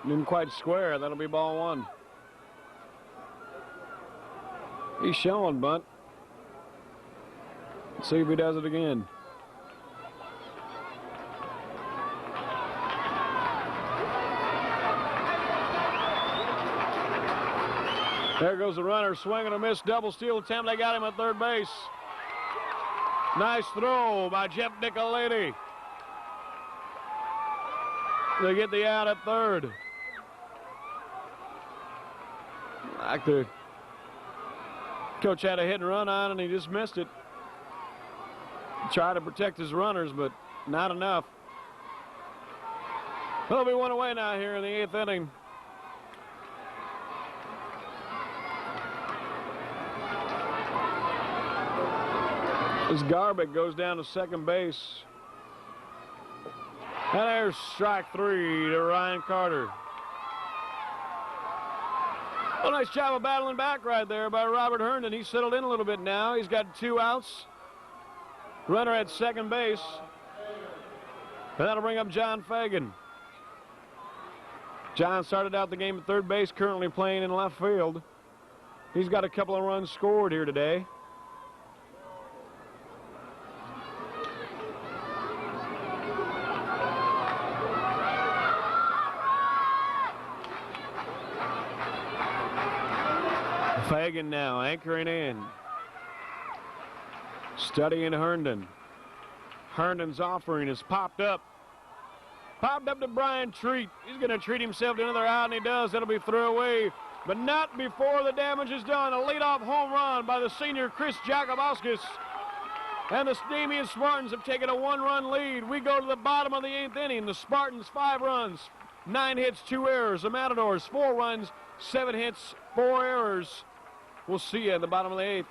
didn't quite square. That'll be ball one. He's showing bunt. Let's see if he does it again. There goes the runner, swing and a miss, double steal attempt. They got him at third base. Nice throw by Jeff Nicoletti. They get the out at third. Like the coach had a hit and run on and he just missed it. Tried to protect his runners, but not enough. They'll be one away now here in the 8th inning. As Garbick goes down to second base. And there's strike 3 to Ryan Carter. Well, nice job of battling back right there by Robert Herndon. He's settled in a little bit now. He's got 2 outs. Runner at second base. And that'll bring up John Fagan. John started out the game at third base, currently playing in left field. He's got a couple of runs scored here today. Fagan now anchoring in. Studying Herndon. Herndon's offering is popped up. Popped up to Brian Treat. He's going to treat himself to another out, and he does. That'll be thrown away, but not before the damage is done. A leadoff home run by the senior Chris Jakobauskas. And the DAMIEN Spartans have taken a 1-run lead. We go to the bottom of the 8th inning. The Spartans 5 runs, 9 hits, 2 errors. The Matadores 4 runs, 7 hits, 4 errors. We'll see you at the bottom of the 8th.